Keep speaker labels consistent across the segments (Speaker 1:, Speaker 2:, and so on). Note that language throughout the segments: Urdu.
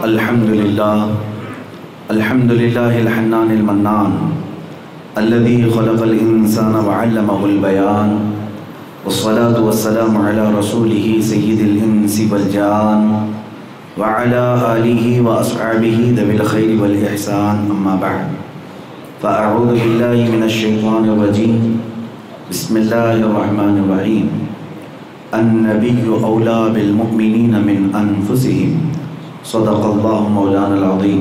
Speaker 1: الحمد لله الحنان المنان الذي خلق الإنسان وعلمه البيان والصلاة والسلام على رسوله سيد الإنس والجان وعلى آله وأصحابه ذوي الخير والإحسان أما بعد فأعوذ بالله من الشيطان الرجيم بسم الله الرحمن الرحيم النبي أولى بالمؤمنين من أنفسهم صدق اللہ مولانا العظیم۔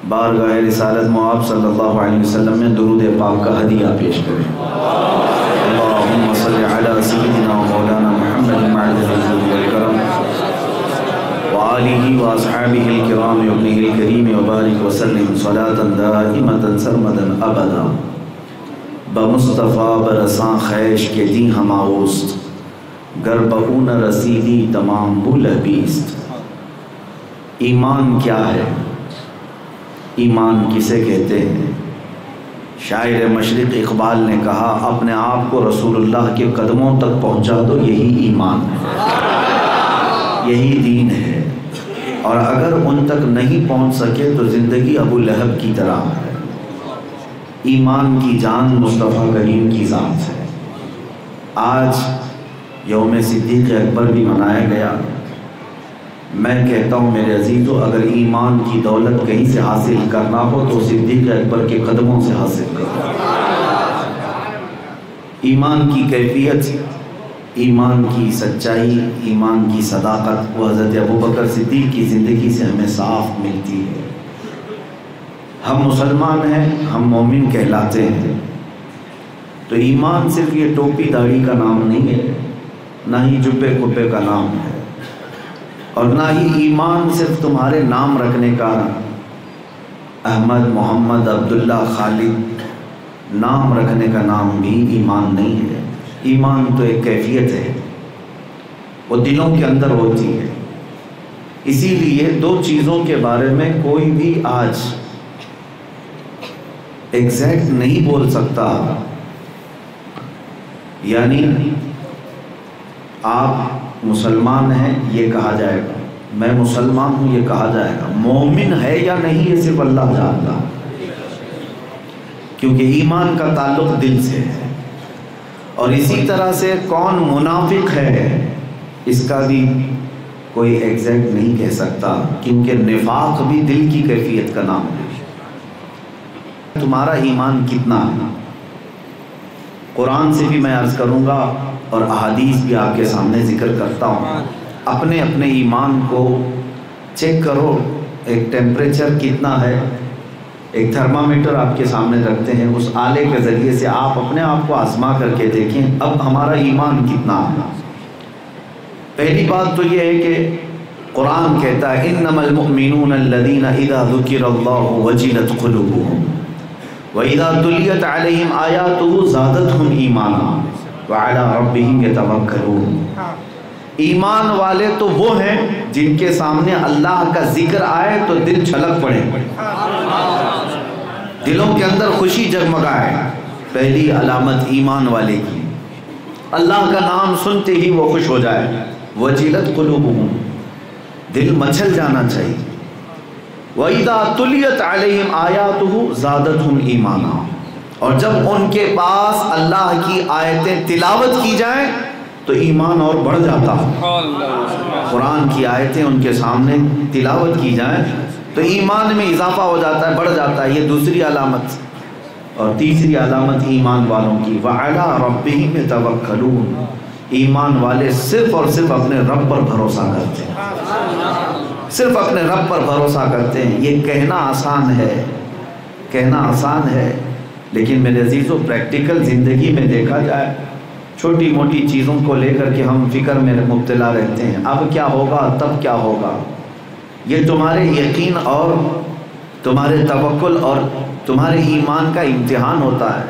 Speaker 1: بارگاہ رسالت مآب صلی اللہ علیہ وسلم میں درود پاک کا ہدیہ پیش کریں۔ اللہم صلی علی سیدنا مولانا محمد معدل الجود والکرم وآلہ واصحابہ الکرام وابنہ الکریم وبارک وسلم صلاة دائمة سرمدا ابدا بمصطفیٰ برساں خیش کے دی ہم آوست گر بہون رسیدی تمام بولہ بیست۔ ایمان کیا ہے؟ ایمان کسے کہتے ہیں؟ شاعر مشرق اقبال نے کہا اپنے آپ کو رسول اللہ کے قدموں تک پہنچا دو، یہی ایمان ہے، یہی دین ہے، اور اگر ان تک نہیں پہنچ سکے تو زندگی ابو لہب کی طرح ہے۔ ایمان کی جان مصطفیٰ کریم کی ذات ہے۔ آج یوم صدیق اکبر بھی منایا گیا۔ میں کہتا ہوں میرے عزیزو، اگر ایمان کی دولت کہیں سے حاصل کرنا ہو تو صدیق اکبر کے قدموں سے حاصل کرو۔ ایمان کی کیفیت، ایمان کی سچائی، ایمان کی صداقت وہ حضرت ابوبکر صدیق کی زندگی سے ہمیں صاف ملتی ہے۔ ہم مسلمان ہیں، ہم مومن کہلاتے ہیں، تو ایمان صرف یہ ٹوپی داڑھی کا نام نہیں ہے، نہ ہی جبے کپے کا نام ہے، اور نہ ہی ایمان صرف تمہارے نام رکھنے کا، احمد، محمد، عبداللہ، خالد نام رکھنے کا نام بھی ایمان نہیں ہے۔ ایمان تو ایک کیفیت ہے، وہ دلوں کے اندر ہوتی ہے۔ اسی لیے دو چیزوں کے بارے میں کوئی بھی آج ایگزیکٹ نہیں بول سکتا، یعنی آپ مسلمان ہیں یہ کہا جائے گا، میں مسلمان ہوں یہ کہا جائے گا، مومن ہے یا نہیں یہ صرف اللہ جانتا، کیونکہ ایمان کا تعلق دل سے ہے۔ اور اسی طرح سے کون منافق ہے اس کا بھی کوئی ایگزیکٹ نہیں کہہ سکتا، کیونکہ نفاق بھی دل کی کیفیت کا نام ہے۔ تمہارا ایمان کتنا ہے؟ قرآن سے بھی میں عرض کروں گا اور احادیث بھی آپ کے سامنے ذکر کرتا ہوں۔ اپنے اپنے ایمان کو چیک کرو، ایک ٹیمپریچر کتنا ہے، ایک تھرمامیٹر آپ کے سامنے رکھتے ہیں، اس آلے کے ذریعے سے آپ اپنے آپ کو آزما کر کے دیکھیں اب ہمارا ایمان کتنا ہے۔ پہلی بات تو یہ ہے کہ قرآن کہتا ہے انما المؤمنون الذین اذا ذکر اللہ وجلت قلوبهم وَإِذَا تُلِيَتْ عَلَيْهِمْ آيَاتُهُ زَادَتْهُمْ إِيمَانًا وَعَلَىٰ رَبِّهِمْ يَتَوَكَّلُونَ۔ ایمان والے تو وہ ہیں جن کے سامنے اللہ کا ذکر آئے تو دل چھلک پڑے، دلوں کے اندر خوشی جگمگائے۔ پہلی علامت ایمان والے کی، اللہ کا نام سنتے ہی وہ خوش ہو جائے۔ وَجِلَتْ قُلُوبُهُمْ، دل مچل جانا چاہیے۔ وَإِذَا تُلِيَتْ عَلَيْهِمْ آيَاتُهُ زَادَتْهُمْ إِيمَانًا، اور جب ان کے پاس اللہ کی آیتیں تلاوت کی جائیں تو ایمان اور بڑھ جاتا ہے۔ قرآن کی آیتیں ان کے سامنے تلاوت کی جائیں تو ایمان میں اضافہ ہو جاتا ہے، بڑھ جاتا ہے۔ یہ دوسری علامت۔ اور تیسری علامت ایمان والوں کی وَعَلَىٰ رَبِّهِمْ يَتَوَكَّلُونَ، ایمان والے صرف اور صرف اپنے رب پر بھروسہ کرتے ہیں، صرف اپنے رب پر بھروسہ کرتے ہیں۔ یہ کہنا آسان ہے، کہنا آسان ہے، لیکن میرے عزیزو پریکٹیکل زندگی میں دیکھا جائے چھوٹی موٹی چیزوں کو لے کر کے ہم فکر میں مبتلا رہتے ہیں، اب کیا ہوگا، تب کیا ہوگا۔ یہ تمہارے یقین اور تمہارے توکل اور تمہارے ایمان کا امتحان ہوتا ہے۔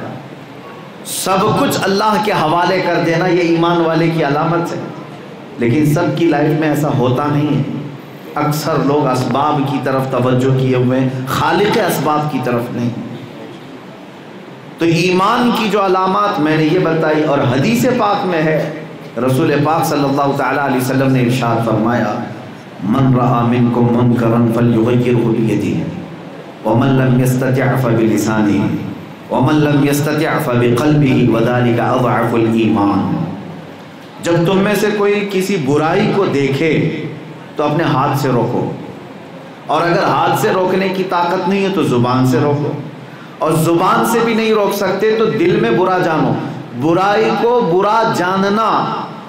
Speaker 1: سب کچھ اللہ کے حوالے کر دینا یہ ایمان والے کی علامت ہے، لیکن سب کی لائف میں ایسا ہوتا نہیں ہے۔ اکثر لوگ اسباب کی طرف توجہ کیے ہوئے ہیں، خالق اسباب کی طرف نہیں۔ تو ایمان کی جو علامات میں نے یہ بتائی، اور حدیث پاک میں ہے، رسول پاک صلی اللہ تعالیٰ علیہ وسلم نے ارشاد فرمایا من رأى منكم منکرا فلیغیرہ بیدہ ومن لم یستطع فبلسانہ ومن لم یستطع فبقلبہ وذلک اضعف الایمان۔ جب تم میں سے کوئی کسی برائی کو دیکھے تو اپنے ہاتھ سے روکو، اور اگر ہاتھ سے روکنے کی طاقت نہیں ہے تو زبان سے روکو، اور زبان سے بھی نہیں روک سکتے تو دل میں برا جانو۔ برائی کو برا جاننا،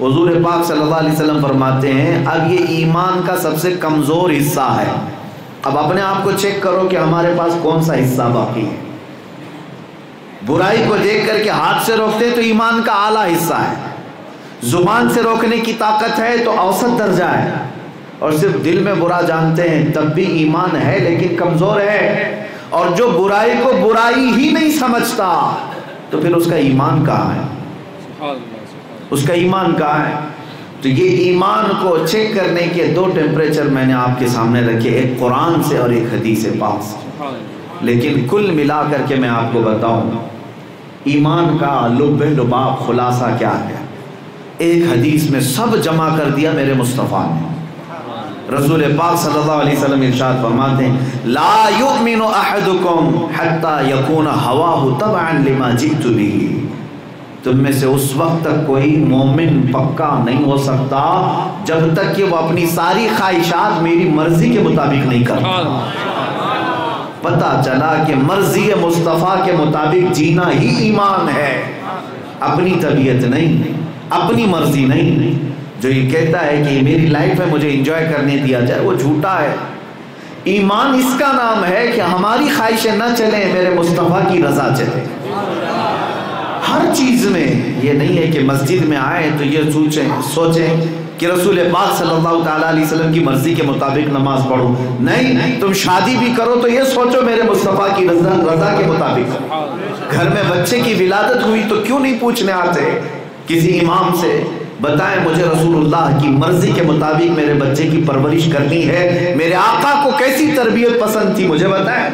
Speaker 1: حضور پاک صلی اللہ علیہ وسلم فرماتے ہیں اب یہ ایمان کا سب سے کمزور حصہ ہے۔ اب اپنے آپ کو چیک کرو کہ ہمارے پاس کون سا حصہ باقی ہے۔ برائی کو دیکھ کر کے ہاتھ سے روکتے تو ایمان کا اعلیٰ حصہ ہے، زبان سے روکنے کی طاقت ہے تو اوسط درجہ ہے، اور صرف دل میں برا جانتے ہیں تب بھی ایمان ہے لیکن کمزور ہے۔ اور جو برائی کو برائی ہی نہیں سمجھتا تو پھر اس کا ایمان کہاں ہے؟ اس کا ایمان کہاں ہے؟ تو یہ ایمان کو چیک کرنے کے دو ٹیمپریچر میں نے آپ کے سامنے رکھے، ایک قرآن سے اور ایک حدیث پاک سے۔ لیکن کل ملا کر کے میں آپ کو بتاؤں ایمان کا لب لباب خلاصہ کیا ہے، ایک حدیث میں سب جمع کر دیا میرے مصطفیٰ نے۔ رسول پاک صلی اللہ علیہ وسلم ارشاد فرماتے ہیں لا یؤمن احدکم حتی یکون ہواہ تبعا لما جئت بہ، تم میں سے اس وقت تک کوئی مومن پکا نہیں ہو سکتا جب تک کہ وہ اپنی ساری خواہشات میری مرضی کے مطابق نہیں کرتا۔ پتہ چلا کہ مرضی مصطفیٰ کے مطابق جینا ہی ایمان ہے، اپنی طبیعت نہیں، اپنی مرضی نہیں۔ جو یہ کہتا ہے کہ میری لائف میں مجھے انجوائے کرنے دیا جائے وہ جھوٹا ہے۔ ایمان اس کا نام ہے کہ ہماری خواہشیں نہ چلیں، میرے مصطفیٰ کی رضا چلے ہر چیز میں۔ یہ نہیں ہے کہ مسجد میں آئے تو یہ سوچیں کہ رسول پاک صلی اللہ تعالیٰ علیہ وسلم کی مرضی کے مطابق نماز پڑھو، نہیں۔ تم شادی بھی کرو تو یہ سوچو میرے مصطفیٰ کی رضا کے مطابق۔ گھر میں بچے کی ولادت ہوئی تو کیوں نہیں پوچھنے آتے کسی امام سے، بتائیں مجھے رسول اللہ کی مرضی کے مطابق میرے بچے کی پرورش کرنی ہے، میرے آقا کو کیسی تربیت پسند تھی مجھے بتائیں۔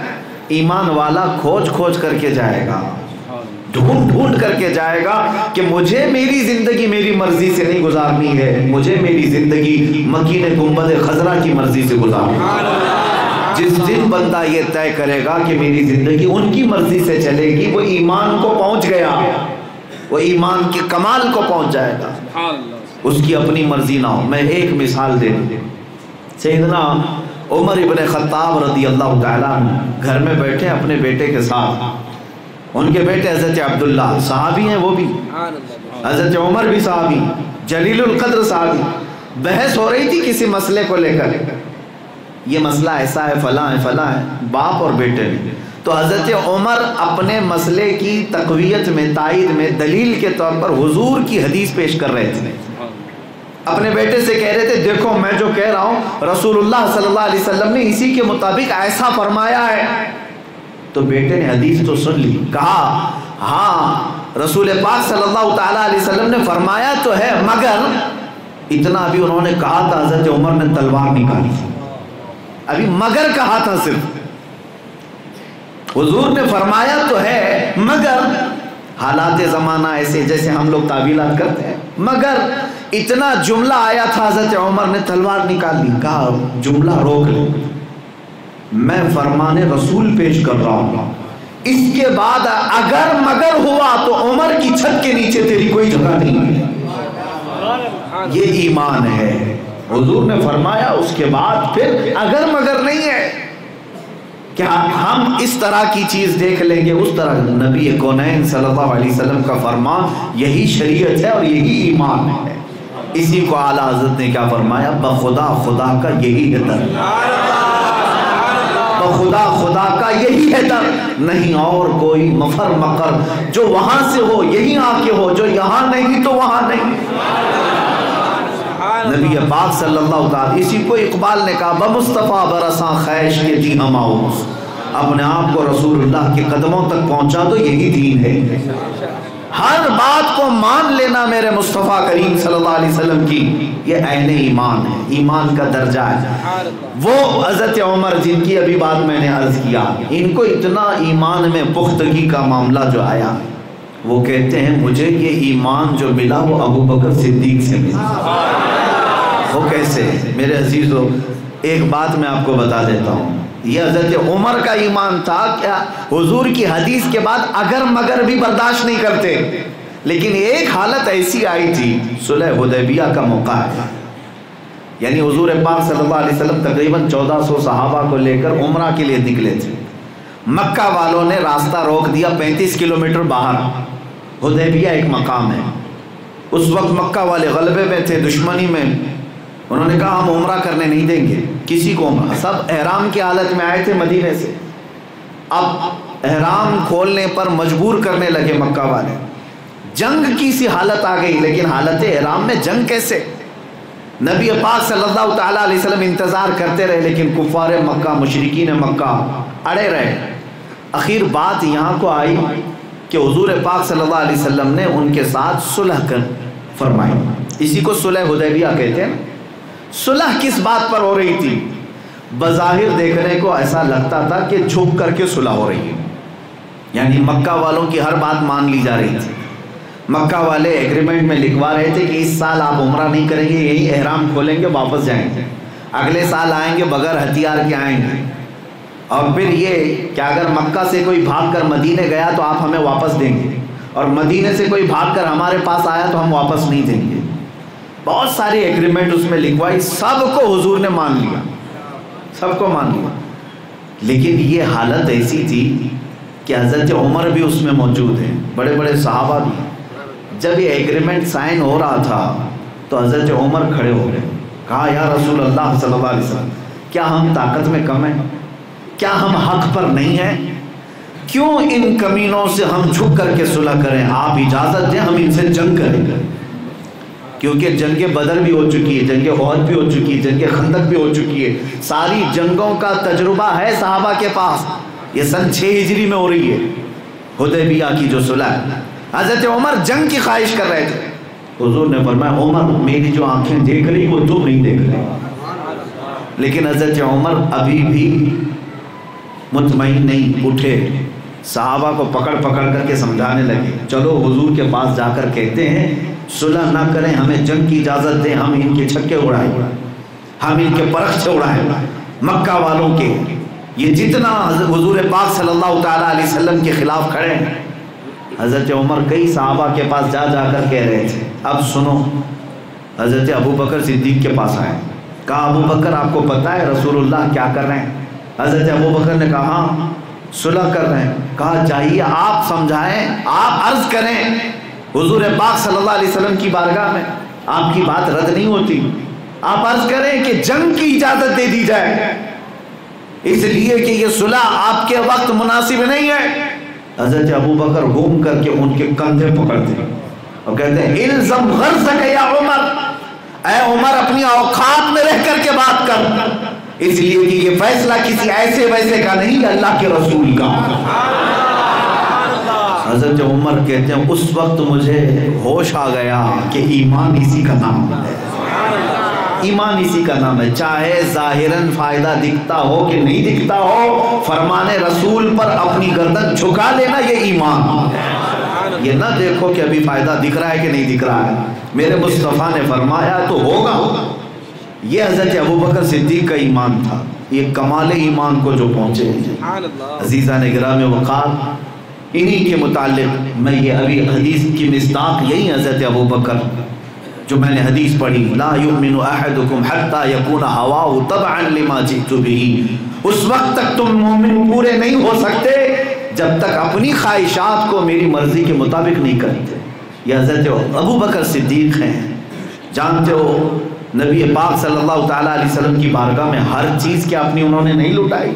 Speaker 1: ایمان والا کھوج کھوج کر کے جائے گا، ڈھونڈ ڈھونڈ کر کے جائے گا کہ مجھے میری زندگی میری مرضی سے نہیں گزارنی ہے، مجھے میری زندگی مکین گنبد خضرا کی مرضی سے گزارنی ہے۔ جس دن بندہ یہ طے کرے گا کہ میری زندگی ان کی مرضی سے چلے گی، وہ ایمان کو پہنچ گیا، وہ ایمان کے کمال کو پہنچ جائے گا، اس کی اپنی مرضی نہ ہو۔ میں ایک مثال دے دوں، سیدنا عمر ابن خطاب رضی اللہ تعالیٰ عنہ گھر میں بیٹھے اپنے بیٹے کے ساتھ، ان کے بیٹے حضرت عبداللہ صحابی ہیں، وہ بھی حضرت عمر بھی صحابی، جلیل القدر صحابی۔ بحث ہو رہی تھی کسی مسئلے کو لے کر، یہ مسئلہ ایسا ہے، فلاں ہے، فلاں ہے، باپ اور بیٹے میں۔ تو حضرت عمر اپنے مسئلے کی تقویت میں، تائید میں، دلیل کے طور پر حضور کی حدیث پیش کر رہے تھے، اپنے بیٹے سے کہہ رہے تھے دیکھو میں جو کہہ رہا ہوں رسول اللہ صلی اللہ علیہ وسلم نے اسی کے مطابق ایسا فرمایا ہے۔ تو بیٹے نے حدیث تو سن لی، کہا ہاں رسول پاک صلی اللہ تعالیٰ علیہ وسلم نے فرمایا تو ہے، مگر اتنا ابھی انہوں نے کہا تھا، حضرت عمر نے تلوار نکالی، ابھی مگر کہا تھا صرف۔ حضور نے فرمایا تو ہے مگر، حالات زمانہ ایسے جیسے ہم لوگ تعویلات کرتے ہیں، مگر اتنا جملہ آیا تھا، حضرت عمر نے تلوار نکال لی، کہا جملہ روک لو، میں فرمان رسول پیش کر رہا ہوں، اس کے بعد اگر مگر ہوا تو عمر کی چھت کے نیچے تیری کوئی جگہ نہیں ہے۔ یہ ایمان ہے، حضور نے فرمایا، اس کے بعد پھر اگر مگر نہیں ہے کہ ہم اس طرح کی چیز دیکھ لیں گے اس طرح۔ نبی کونین صلی اللہ علیہ وسلم کا فرمان یہی شریعت ہے اور یہی ایمان ہے۔ اسی کو اعلیٰ حضرت نے کیا فرمایا، بخدا خدا کا یہی ہے در، بخدا خدا کا یہی ہے در، نہیں اور کوئی مفر مقر، جو وہاں سے ہو یہی آ کے ہو، جو یہاں نہیں تو وہاں نہیں۔ نبی پاک صلی اللہ تعالی، اسی کو اقبال نے کہا بمصطفیٰ برساں خیش کے دی ہماؤس، اپنے آپ کو رسول اللہ کے قدموں تک پہنچا دو، یہی دین ہے۔ ہر بات کو مان لینا میرے مصطفیٰ کریم صلی اللہ علیہ وسلم کی، یہ عین ایمان ہے، ایمان کا درجہ ہے۔ وہ حضرت عمر جن کی ابھی بات میں نے عرض کیا، ان کو اتنا ایمان میں پختگی کا معاملہ جو آیا، وہ کہتے ہیں مجھے یہ ایمان جو ملا وہ ابو بکر صدیق سے ملا، وہ کیسے؟ میرے عزیزو ایک بات میں آپ کو بتا دیتا ہوں، یہ حضرت عمر کا ایمان تھا کیا حضور کی حدیث کے بعد اگر مگر بھی برداشت نہیں کرتے، لیکن ایک حالت ایسی آئی تھی، صلح حدیبیہ کا موقع ہے، یعنی حضور پاک صلی اللہ علیہ وسلم تقریباً 1400 صحابہ کو لے کر عمرہ کے لیے نکلے تھے، مکہ والوں نے راستہ روک دیا 35 کلومیٹر باہر، حدیبیہ ایک مقام ہے، اس وقت مکہ والے غلبے میں تھے، دشمنی میں، انہوں نے کہا ہم عمرہ کرنے نہیں دیں گے کسی کو عمرہ، سب احرام کی حالت میں آئے تھے مدینے سے، اب احرام کھولنے پر مجبور کرنے لگے مکہ والے، جنگ کی سی حالت آ گئی، لیکن حالت احرام میں جنگ کیسے؟ نبی پاک صلی اللہ تعالیٰ علیہ وسلم انتظار کرتے رہے، لیکن کفار مکہ مشرکین مکہ اڑے رہے، اخیر بات یہاں کو آئی کہ حضور پاک صلی اللہ علیہ وسلم نے ان کے ساتھ صلح کر فرمائی، اسی کو صلح حدیبیہ کہتے ہیں۔ صلح کس بات پر ہو رہی تھی؟ بظاہر دیکھنے کو ایسا لگتا تھا کہ جھک کر کے صلح ہو رہی ہے، یعنی مکہ والوں کی ہر بات مان لی جا رہی تھی، مکہ والے ایگریمنٹ میں لکھوا رہے تھے کہ اس سال آپ عمرہ نہیں کریں گے، یہی احرام کھولیں گے واپس جائیں گے، اگلے سال آئیں گے بغیر ہتھیار کے آئیں گے، اور پھر یہ کہ اگر مکہ سے کوئی بھاگ کر مدینے گیا تو آپ ہمیں واپس دیں گے، اور مدینے سے کوئی بھاگ کر ہمارے پاس آیا تو ہم واپس نہیں دیں گے، بہت ساری ایگریمنٹ اس میں لکھوائی، سب کو حضور نے مان لیا، سب کو مان لیا، لیکن یہ حالت ایسی تھی کہ حضرت عمر بھی اس میں موجود ہیں، بڑے بڑے صحابہ بھی۔ جب یہ ایگریمنٹ سائن ہو رہا تھا تو حضرت عمر کھڑے ہو گئے، کہا یا رسول اللہ صلی اللہ علیہ وسلم، کیا ہم طاقت میں کم ہیں؟ کیا ہم حق پر نہیں ہیں؟ کیوں ان کمینوں سے ہم جھک کر کے صلح کریں؟ آپ اجازت دیں ہم ان سے جنگ کریں گے، کیونکہ جنگ بدر بھی ہو چکی ہے، جنگ احد بھی ہو چکی ہے، جنگ خندق بھی ہو چکی ہے، ساری جنگوں کا تجربہ ہے صحابہ کے پاس، یہ سن 6 ہجری میں ہو رہی ہے حدیبیہ کی جو صلح ہے۔ حضرت عمر جنگ کی خواہش کر رہے تھے، حضور نے فرمایا عمر میری جو آنکھیں دیکھ رہی وہ تم نہیں دیکھ رہے، لیکن حضرت عمر ابھی بھی مطمئن نہیں، اٹھے، صحابہ کو پکڑ کر کے سمجھانے لگے، چلو حضور کے پاس جا کر کہتے ہیں صلح نہ کریں، ہمیں جنگ کی اجازت دیں، ہم ان کے چھکے اڑائیں، ہم ان کے پرخچے اڑائیں، مکہ والوں کے، یہ جتنا حضور پاک صلی اللہ تعالیٰ علیہ وسلم کے خلاف کھڑے ہیں۔ حضرت عمر کئی صحابہ کے پاس جا کر کہہ رہے تھے، اب سنو، حضرت ابو بکر صدیق کے پاس آئے، کہا ابو بکر آپ کو پتہ ہے رسول اللہ کیا کر رہے ہیں؟ حضرت ابو بکر نے کہا ہاں صلح کر رہے ہیں، کہا چاہیے آپ سمجھائیں، آپ عرض کریں حضور پاک صلی اللہ علیہ وسلم کی بارگاہ میں، آپ کی بات رد نہیں ہوتی، آپ عرض کریں کہ جنگ کی اجازت دے دی جائے، اس لیے کہ یہ صلح آپ کے وقت مناسب نہیں ہے۔ حضرت ابو بکر گھوم کر کے ان کے کندھے پکڑتے اور کہتے ہیں الزم غرضک یا عمر، اے عمر اپنی اوقات میں رہ کر کے بات کر، اس لیے کہ یہ فیصلہ کسی ایسے ویسے کا نہیں، اللہ کے رسول کا۔ حضرت عمر کہتے ہیں اس وقت مجھے ہوش آ گیا کہ ایمان اسی کا نام ہے، ایمان اسی کا نام ہے، چاہے ظاہراً فائدہ دکھتا ہو کہ نہیں دکھتا ہو، فرمان رسول پر اپنی گردن جھکا لینا یہ ایمان ہے، یہ نہ دیکھو کہ ابھی فائدہ دکھ رہا ہے کہ نہیں دکھ رہا ہے، میرے مصطفیٰ نے فرمایا تو ہوگا۔ یہ حضرت ابو بکر صدیق کا ایمان تھا، یہ کمال ایمان کو جو پہنچے عزیزان گرامی وقار، انہی کے متعلق میں یہ ابھی حدیث کی مصداق یہی حضرت ابو بکر جو میں نے حدیث پڑھی، لا یؤمن احدکم حتی یکون ہواہ تبعا لما جئت بہ، اس وقت تک تم مومن پورے نہیں ہو سکتے جب تک اپنی خواہشات کو میری مرضی کے مطابق نہیں کرتے۔ یہ حضرت ابو بکر صدیق ہیں، جانتے ہو نبی پاک صلی اللہ تعالیٰ علیہ وسلم کی بارگاہ میں ہر چیز کیا اپنی انہوں نے نہیں لٹائی،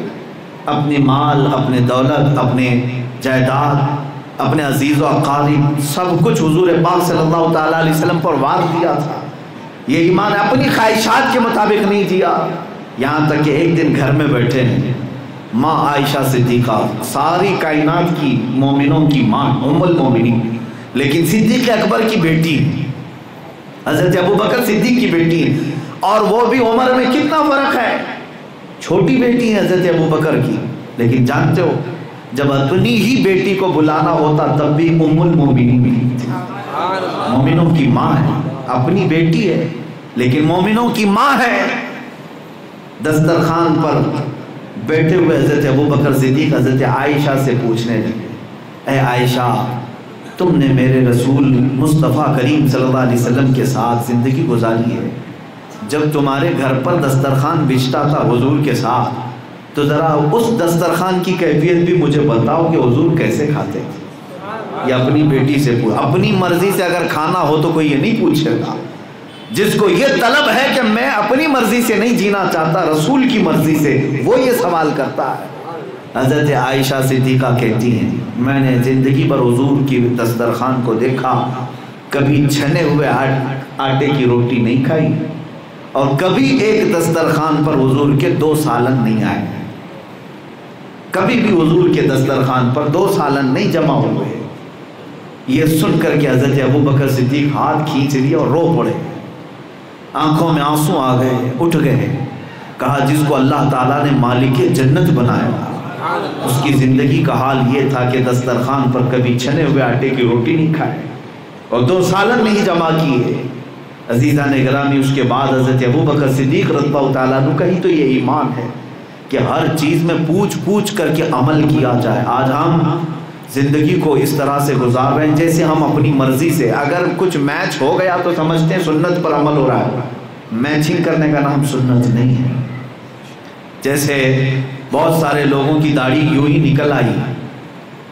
Speaker 1: اپنے مال، اپنے دولت، اپنے جائیداد، اپنے عزیز و اقارب، سب کچھ حضور پاک صلی اللہ تعالیٰ علیہ وسلم پر وار دیا تھا، یہ ایمان اپنی خواہشات کے مطابق نہیں دیا، یہاں تک کہ ایک دن گھر میں بیٹھے ہیں، ماں عائشہ صدیقہ ساری کائنات کی مومنوں کی ماں، ام المومنین، لیکن صدیق اکبر کی بیٹی، حضرت ابو بکر صدیق کی بیٹی، اور وہ بھی عمر میں کتنا فرق ہے، چھوٹی بیٹی ہے حضرت ابو بکر کی، لیکن جانتے ہو جب اپنی ہی بیٹی کو بلانا ہوتا تب بھی ام المومنین تھی، مومنوں کی ماں ہے، اپنی بیٹی ہے، لیکن مومنوں کی ماں ہے. دسترخوان پر بیٹھے ہوئے حضرت ابوبکر صدیق حضرت عائشہ سے پوچھنے لگے, اے عائشہ, تم نے میرے رسول مصطفیٰ کریم صلی اللہ علیہ وسلم کے ساتھ زندگی گزاری ہے, جب تمہارے گھر پر دسترخوان بچھتا تھا حضور کے ساتھ, تو ذرا اس دسترخوان کی کیفیت بھی مجھے بتاؤ کہ حضور کیسے کھاتے تھے. یہ اپنی بیٹی سے اپنی مرضی سے اگر کھانا ہو تو کوئی یہ نہیں پوچھے گا. جس کو یہ طلب ہے کہ میں اپنی مرضی سے نہیں جینا چاہتا, رسول کی مرضی سے, وہ یہ سوال کرتا ہے. حضرت عائشہ صدیقہ کہتی ہیں, میں نے زندگی پر حضور کی دسترخوان کو دیکھا, کبھی چھنے ہوئے آٹے کی روٹی نہیں کھائی, اور کبھی ایک دسترخوان پر حضور کے 2 سالن نہیں آئے. کبھی بھی حضور کے دسترخوان پر 2 سالن نہیں جمع ہوئے. یہ سن کر کے حضرت ابوبکر صدیق ہاتھ کھینچ لیے اور رو پڑے, آنکھوں میں آنسو آ گئے, اٹھ گئے. کہا جس کو اللہ تعالیٰ نے مالک جنت بنایا, اس کی زندگی کا حال یہ تھا کہ دسترخوان پر کبھی چھنے ہوئے آٹے کی روٹی نہیں کھائے اور 2 سالن نہیں جمع کیے. عزیزان گرامی, اس کے بعد حضرت ابوبکر صدیق رضی اللہ تعالیٰ عنہ کا ہی تو یہ ایمان ہے کہ ہر چیز میں پوچھ پوچھ کر کے عمل کیا جائے. آج ہم زندگی کو اس طرح سے گزار رہے ہیں جیسے ہم اپنی مرضی سے, اگر کچھ میچ ہو گیا تو سمجھتے ہیں سنت پر عمل ہو رہا ہے. میچنگ کرنے کا نام سنت نہیں ہے. جیسے بہت سارے لوگوں کی داڑھی یوں ہی نکل آئی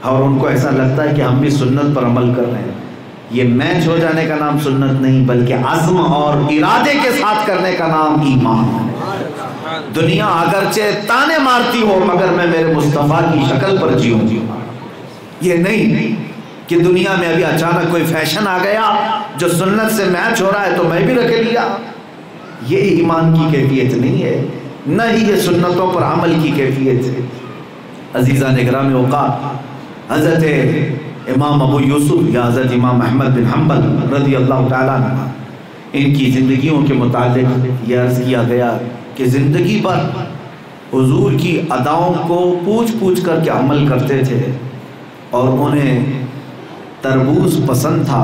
Speaker 1: اور ان کو ایسا لگتا ہے کہ ہم بھی سنت پر عمل کر رہے ہیں. یہ میچ ہو جانے کا نام سنت نہیں, بلکہ عزم اور ارادے کے ساتھ کرنے کا نام ایمان ہے. دنیا اگرچہ تانے مارتی ہو مگر میں میرے مصطفیٰ کی شکل پر جیوں گی. یہ نہیں کہ دنیا میں ابھی اچانک کوئی فیشن آ گیا جو سنت سے میچ ہو رہا ہے تو میں بھی رکھ لیا. یہ ایمان کی کیفیت نہیں ہے, نہ ہی یہ سنتوں پر عمل کی کیفیت ہے. عزیزان گرامی اوقات, حضرت امام ابو یوسف یا حضرت امام احمد بن حنبل رضی اللہ تعالیٰ عنہ, ان کی زندگیوں کے متعلق یہ عرض کیا گیا کہ زندگی پر حضور کی اداؤں کو پوچھ پوچھ کر کے عمل کرتے تھے, اور انہیں تربوز پسند تھا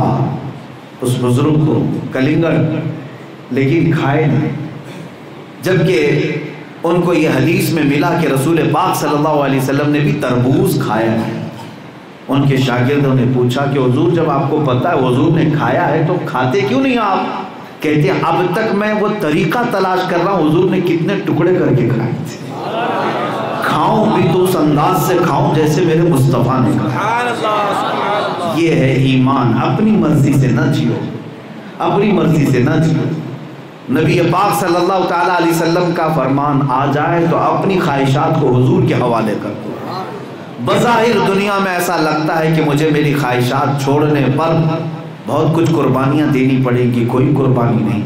Speaker 1: اس بزرگ کو, کلنگڑ, لیکن کھائے نہیں. جبکہ ان کو یہ حدیث میں ملا کہ رسول پاک صلی اللہ علیہ وسلم نے بھی تربوز کھایا ہے. ان کے شاگردوں نے پوچھا کہ حضور جب آپ کو پتہ ہے حضور نے کھایا ہے تو کھاتے کیوں نہیں آپ؟ کہتے ہیں اب تک میں وہ طریقہ تلاش کر رہا ہوں حضور نے کتنے ٹکڑے کر کے کھائے تھے, کھاؤں بھی تو اس انداز سے کھاؤں جیسے میرے مصطفیٰ نے کھایا. یہ ہے ایمان. اپنی مرضی سے نہ جیو, اپنی مرضی سے نہ جیو. نبی پاک صلی اللہ تعالیٰ علیہ وسلم کا فرمان آ جائے تو اپنی خواہشات کو حضور کے حوالے کر دو. بظاہر دنیا میں ایسا لگتا ہے کہ مجھے میری خواہشات چھوڑنے پر بہت کچھ قربانیاں دینی پڑے گی, کوئی قربانی نہیں.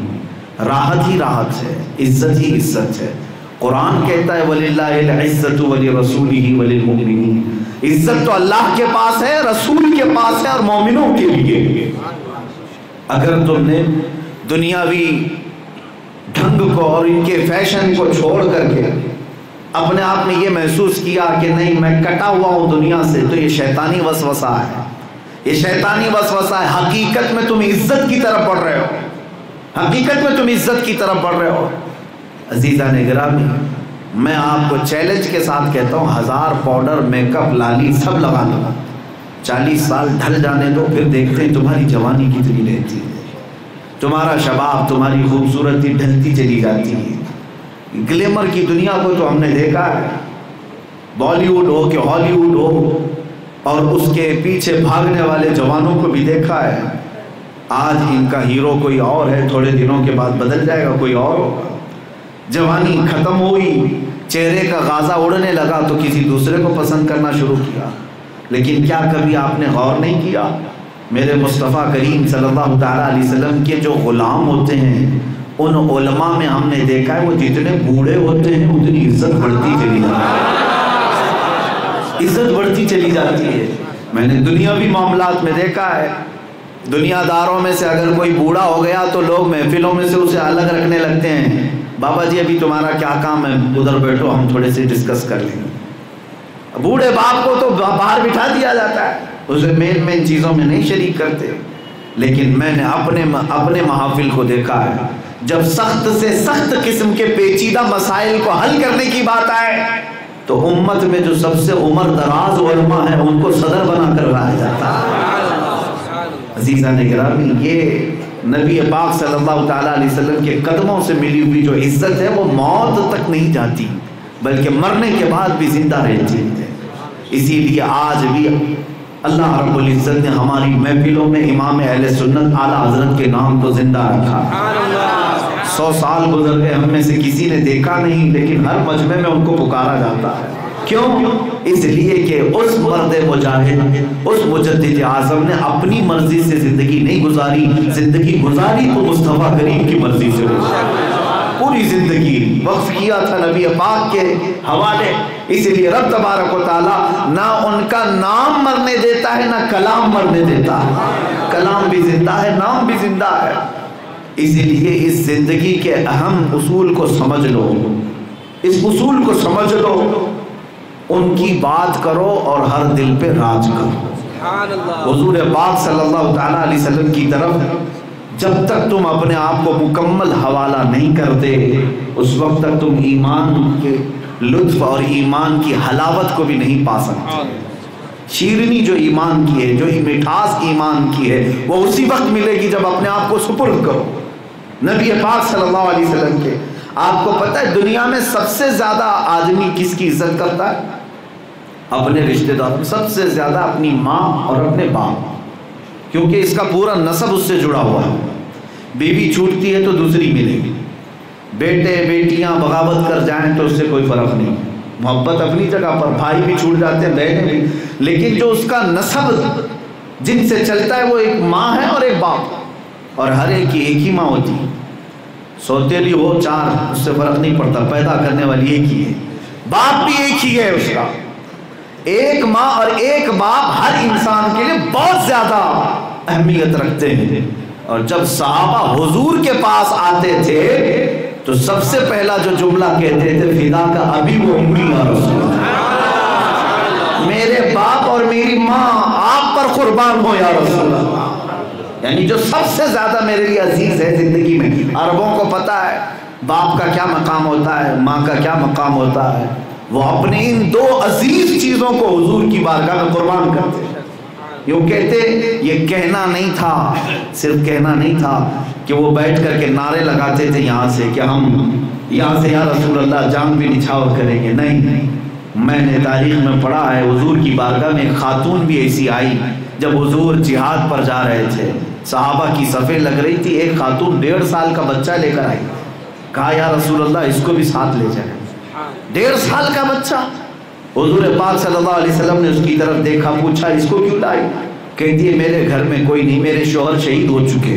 Speaker 1: راحت ہی راحت ہے, عزت ہی عزت ہے. قرآن کہتا ہے وَلِلَّهِ الْعِزَّةُ وَلِرَسُولِهِ وَلِلْمُؤْمِنِينَ, عزت تو اللہ کے پاس ہے, رسول کے پاس ہے اور مومنوں کے لیے. اگر تم نے دنیاوی ڈھنگ کو اور ان کے فیشن کو چھوڑ کر کے اپنے آپ میں یہ محسوس کیا کہ نہیں میں کٹا ہوا ہوں دنیا سے, تو یہ شیطانی وسوسہ ہے, یہ شیطانی وسوسہ ہے. حقیقت میں تم عزت کی طرف بڑھ رہے ہو, حقیقت میں تم عزت کی طرف بڑھ رہے ہو. عزیزان گرامی, میں آپ کو چیلنج کے ساتھ کہتا ہوں 1000 پاؤڈر, میک اپ, لالی سب لگا لو, 40 سال ڈھل جانے دو, پھر دیکھتے ہیں تمہاری جوانی کتنی رہتی ہے, تمہارا شباب, تمہاری خوبصورتی ڈھلتی چلی جاتی ہے. گلیمر کی دنیا کو تو ہم نے دیکھا ہے, بالی ووڈ ہو کہ ہالی ووڈ ہو, اور اس کے پیچھے بھاگنے والے جوانوں کو بھی دیکھا ہے. آج ان کا ہیرو کوئی اور ہے, تھوڑے دنوں کے بعد بدل جائے گا, کوئی اور ہوگا. جوانی ختم ہوئی, چہرے کا غازہ اڑنے لگا تو کسی دوسرے کو پسند کرنا شروع کیا. لیکن کیا کبھی آپ نے غور نہیں کیا میرے مصطفیٰ کریم صلی اللہ تعالیٰ علیہ وسلم کے جو غلام ہوتے ہیں ان علماء میں ہم نے دیکھا ہے وہ جتنے بوڑھے ہوتے ہیں اتنی عزت بڑھتی چلی جاتی ہے, عزت بڑھتی چلی جاتی ہے. میں نے دنیاوی معاملات میں دیکھا ہے, دنیا داروں میں سے اگر کوئی بوڑھا ہو گیا تو لوگ محفلوں میں سے اسے الگ رکھنے لگتے ہیں. بابا جی ابھی تمہارا کیا کام ہے, ادھر بیٹھو ہم تھوڑے سے ڈسکس کر لیں گے. بوڑھے باپ کو تو باہر بٹھا دیا جاتا ہے, اسے میل میں ان چیزوں میں نہیں شریک کرتے. لیکن میں نے اپنے محافل کو دیکھا ہے جب سخت سے سخت قسم کے پیچیدہ مسائل کو حل کرنے کی بات آئے تو امت میں جو سب سے عمر دراز علماء ہیں ان کو صدر بنا کر لایا جاتا ہے۔ عزیزان گرامی، یہ نبی پاک صلی اللہ تعالیٰ علیہ وسلم کے قدموں سے ملی ہوئی جو عزت ہے وہ موت تک نہیں جاتی بلکہ مرنے کے بعد بھی زندہ رہتی ہے۔ اسی لیے آج بھی اللہ رب العزت نے ہماری محفلوں میں امام اہل سنت اعلیٰ حضرت کے نام کو زندہ رکھا۔ 100 سال گزر گئے، ہم میں سے کسی نے دیکھا نہیں، لیکن ہر مجمع میں ان کو پکارا جاتا ہے۔ کیوں؟ اس لیے کہ اس مرد مجاہد، اس مجدد اعظم نے اپنی مرضی سے زندگی نہیں گزاری، زندگی گزاری تو مصطفیٰ کریم کی مرضی سے گزاری۔ پوری زندگی وقف کیا تھا نبی پاک کے حوالے۔ اس لیے رب تبارک و تعالیٰ نہ ان کا نام مرنے دیتا ہے نہ کلام مرنے دیتا ہے۔ کلام بھی زندہ ہے، نام بھی زندہ ہے۔ اسی لیے اس زندگی کے اہم اصول کو سمجھ لو، اس اصول کو سمجھ لو، ان کی بات کرو اور ہر دل پہ راج کرو۔ حضور پاک صلی اللہ تعالیٰ علیہ وسلم کی طرف جب تک تم اپنے آپ کو مکمل حوالہ نہیں کرتے اس وقت تک تم ایمان کے لطف اور ایمان کی حلاوت کو بھی نہیں پا سکتے۔ شیرنی جو ایمان کی ہے، جو مٹھاس ایمان کی ہے، وہ اسی وقت ملے گی جب اپنے آپ کو سپرد کرو نبی پاک صلی اللہ علیہ وسلم کے۔ آپ کو پتہ ہے دنیا میں سب سے زیادہ آدمی کس کی عزت کرتا ہے؟ اپنے رشتہ دار، سب سے زیادہ اپنی ماں اور اپنے باپ، کیونکہ اس کا پورا نسب اس سے جڑا ہوا ہے۔ بیوی چھوٹتی ہے تو دوسری ملے گی، بیٹے بیٹیاں بغاوت کر جائیں تو اس سے کوئی فرق نہیں، محبت اپنی جگہ پر، بھائی بھی چھوٹ جاتے ہیں، بہنیں بھی، لیکن جو اس کا نسب جن سے چلتا ہے وہ ایک ماں ہے اور ایک باپ، اور ہر ایک کی ایک ہی ماں ہوتی ہے، سوتیلی ہو 4 اس سے فرق نہیں پڑتا، پیدا کرنے والی ایک ہی ہے، باپ بھی ایک ہی ہے اس کا۔ ایک ماں اور ایک باپ ہر انسان کے لیے بہت زیادہ اہمیت رکھتے ہیں۔ اور جب صحابہ حضور کے پاس آتے تھے تو سب سے پہلا جو جملہ کہتے تھے، فدا کا ابی و امی یا رسول اللہ، میرے باپ اور میری ماں آپ پر قربان ہو یا رسول اللہ۔ یعنی جو سب سے زیادہ میرے لیے عزیز ہے زندگی میں۔ عربوں کو پتا ہے باپ کا کیا مقام ہوتا ہے، ماں کا کیا مقام ہوتا ہے، وہ اپنے ان 2 عزیز چیزوں کو حضور کی بارگاہ میں قربان کرتے ہیں۔ یوں کہتے، یہ کہنا نہیں تھا، صرف کہنا نہیں تھا کہ وہ بیٹھ کر کے نعرے لگاتے تھے یہاں سے کہ ہم یہاں سے یا رسول اللہ جان بھی نچھاور کریں گے، نہیں، میں نے تاریخ میں پڑھا ہے حضور کی بارگاہ میں ایک خاتون بھی ایسی آئی جب حضور جہاد پر جا رہے تھے، صحابہ کی صفیں لگ رہی تھی، ایک خاتون 1.5 سال کا بچہ لے کر آئی، کہا یا رسول اللہ اس کو بھی ساتھ لے جائیں۔ 1.5 سال کا بچہ، حضور پاک صلی اللہ علیہ وسلم نے اس کی طرف دیکھا، پوچھا اس کو کیوں لائی؟ کہتی ہے میرے گھر میں کوئی نہیں، میرے شوہر شہید ہو چکے،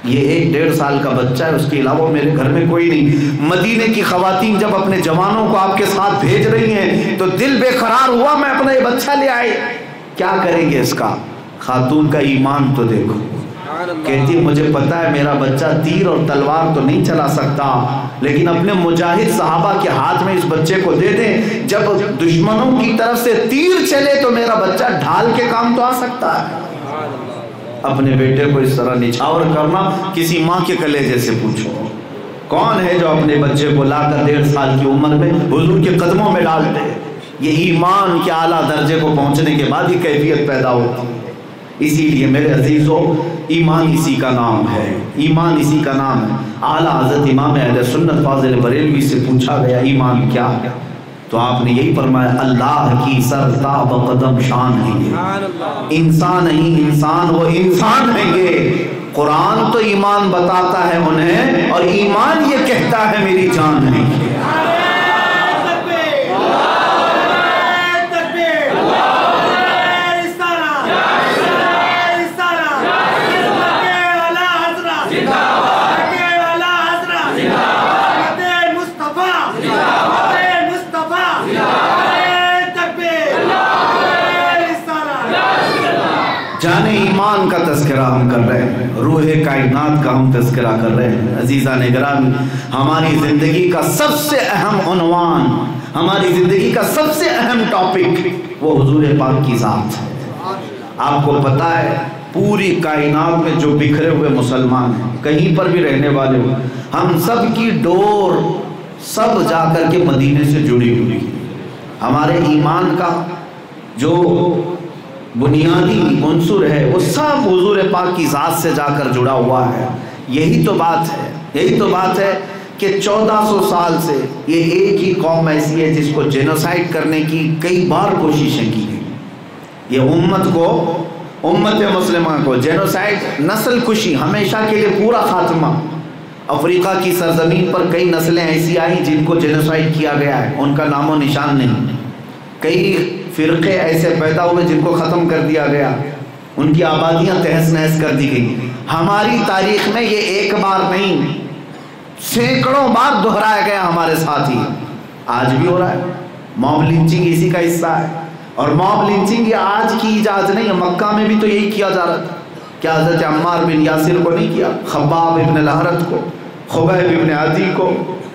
Speaker 1: یہ ایک 1.5 سال کا بچہ ہے، اس کے علاوہ میرے گھر میں کوئی نہیں۔ مدینے کی خواتین جب اپنے جوانوں کو آپ کے ساتھ بھیج رہی ہیں تو دل بے قرار ہوا، میں اپنا یہ بچہ لے آئی، کیا کریں گے اس کا؟ خاتون کا ایمان تو دیکھو، کہتی مجھے پتا ہے میرا بچہ تیر اور تلوار تو نہیں چلا سکتا، لیکن اپنے مجاہد صحابہ کے ہاتھ میں اس بچے کو دے دیں، جب دشمنوں کی طرف سے تیر چلے تو میرا بچہ ڈھال کے کام تو آ سکتا ہے۔ اپنے بیٹے کو اس طرح نچھاور کرنا، کسی ماں کے کلیجے سے پوچھو کون ہے جو اپنے بچے کو لا کر 1.5 سال کی عمر میں حضور کے قدموں میں ڈال دے؟ یہ ایمان کے اعلیٰ درجے کو پہنچنے کے بعد یہ کیفیت پیدا ہوتی ہے۔ اسی لیے میرے عزیزوں، ایمان اسی کا نام ہے، ایمان اسی کا نام ہے۔ اعلیٰ حضرت امام اہل سنت فاضل بریلوی سے پوچھا گیا ایمان کیا ہے، تو آپ نے یہی فرمایا اللہ کی سرتاب قدم شان ہے یہ، انسان نہیں انسان، وہ انسان ہیں یہ۔ قرآن تو ایمان بتاتا ہے انہیں، اور ایمان یہ کہتا ہے میری جان ہے۔ جان ایمان کا تذکرہ ہم کر رہے ہیں، روح کائنات کا ہم تذکرہ کر رہے ہیں۔ عزیزان گرامی، ہماری زندگی کا سب سے اہم عنوان، ہماری زندگی کا سب سے اہم ٹاپک وہ حضور پاک کی ذات ہے۔ آپ کو پتا ہے پوری کائنات میں جو بکھرے ہوئے مسلمان ہیں، کہیں پر بھی رہنے والے ہوں، ہم سب کی ڈور سب جا کر کے مدینے سے جڑی ہوئی۔ ہمارے ایمان کا جو بنیادی عنصر ہے وہ سب حضور پاک کی ذات سے جا کر جڑا ہوا ہے۔ یہی تو بات ہے، یہی تو بات ہے کہ 1400 سال سے یہ ایک ہی قوم ایسی ہے جس کو جینوسائیڈ کرنے کی کئی بار کوششیں کی گئی۔ یہ امت مسلمہ کو جینوسائیڈ، نسل کشی، ہمیشہ کے لیے پورا خاتمہ۔ افریقہ کی سرزمین پر کئی نسلیں ایسی آئیں جن کو جینوسائیڈ کیا گیا ہے، ان کا نام و نشان نہیں۔ کئی فرقے ایسے پیدا ہوئے جن کو ختم کر دیا گیا، ان کی آبادیاں تہس نہس کر دی گئی۔ ہماری تاریخ میں یہ ایک بار نہیں، سینکڑوں بار دہرایا گیا ہمارے ساتھ ہی، آج بھی ہو رہا ہے۔ موب لنچنگ اسی کا حصہ ہے، اور موب لنچنگ یہ آج کی ایجاد نہیں ہے، مکہ میں بھی تو یہی کیا جا رہا تھا۔ کیا حضرت عمار بن یاسر کو نہیں کیا؟ خباب ابن الحرت کو، خبیب ابن عدی کو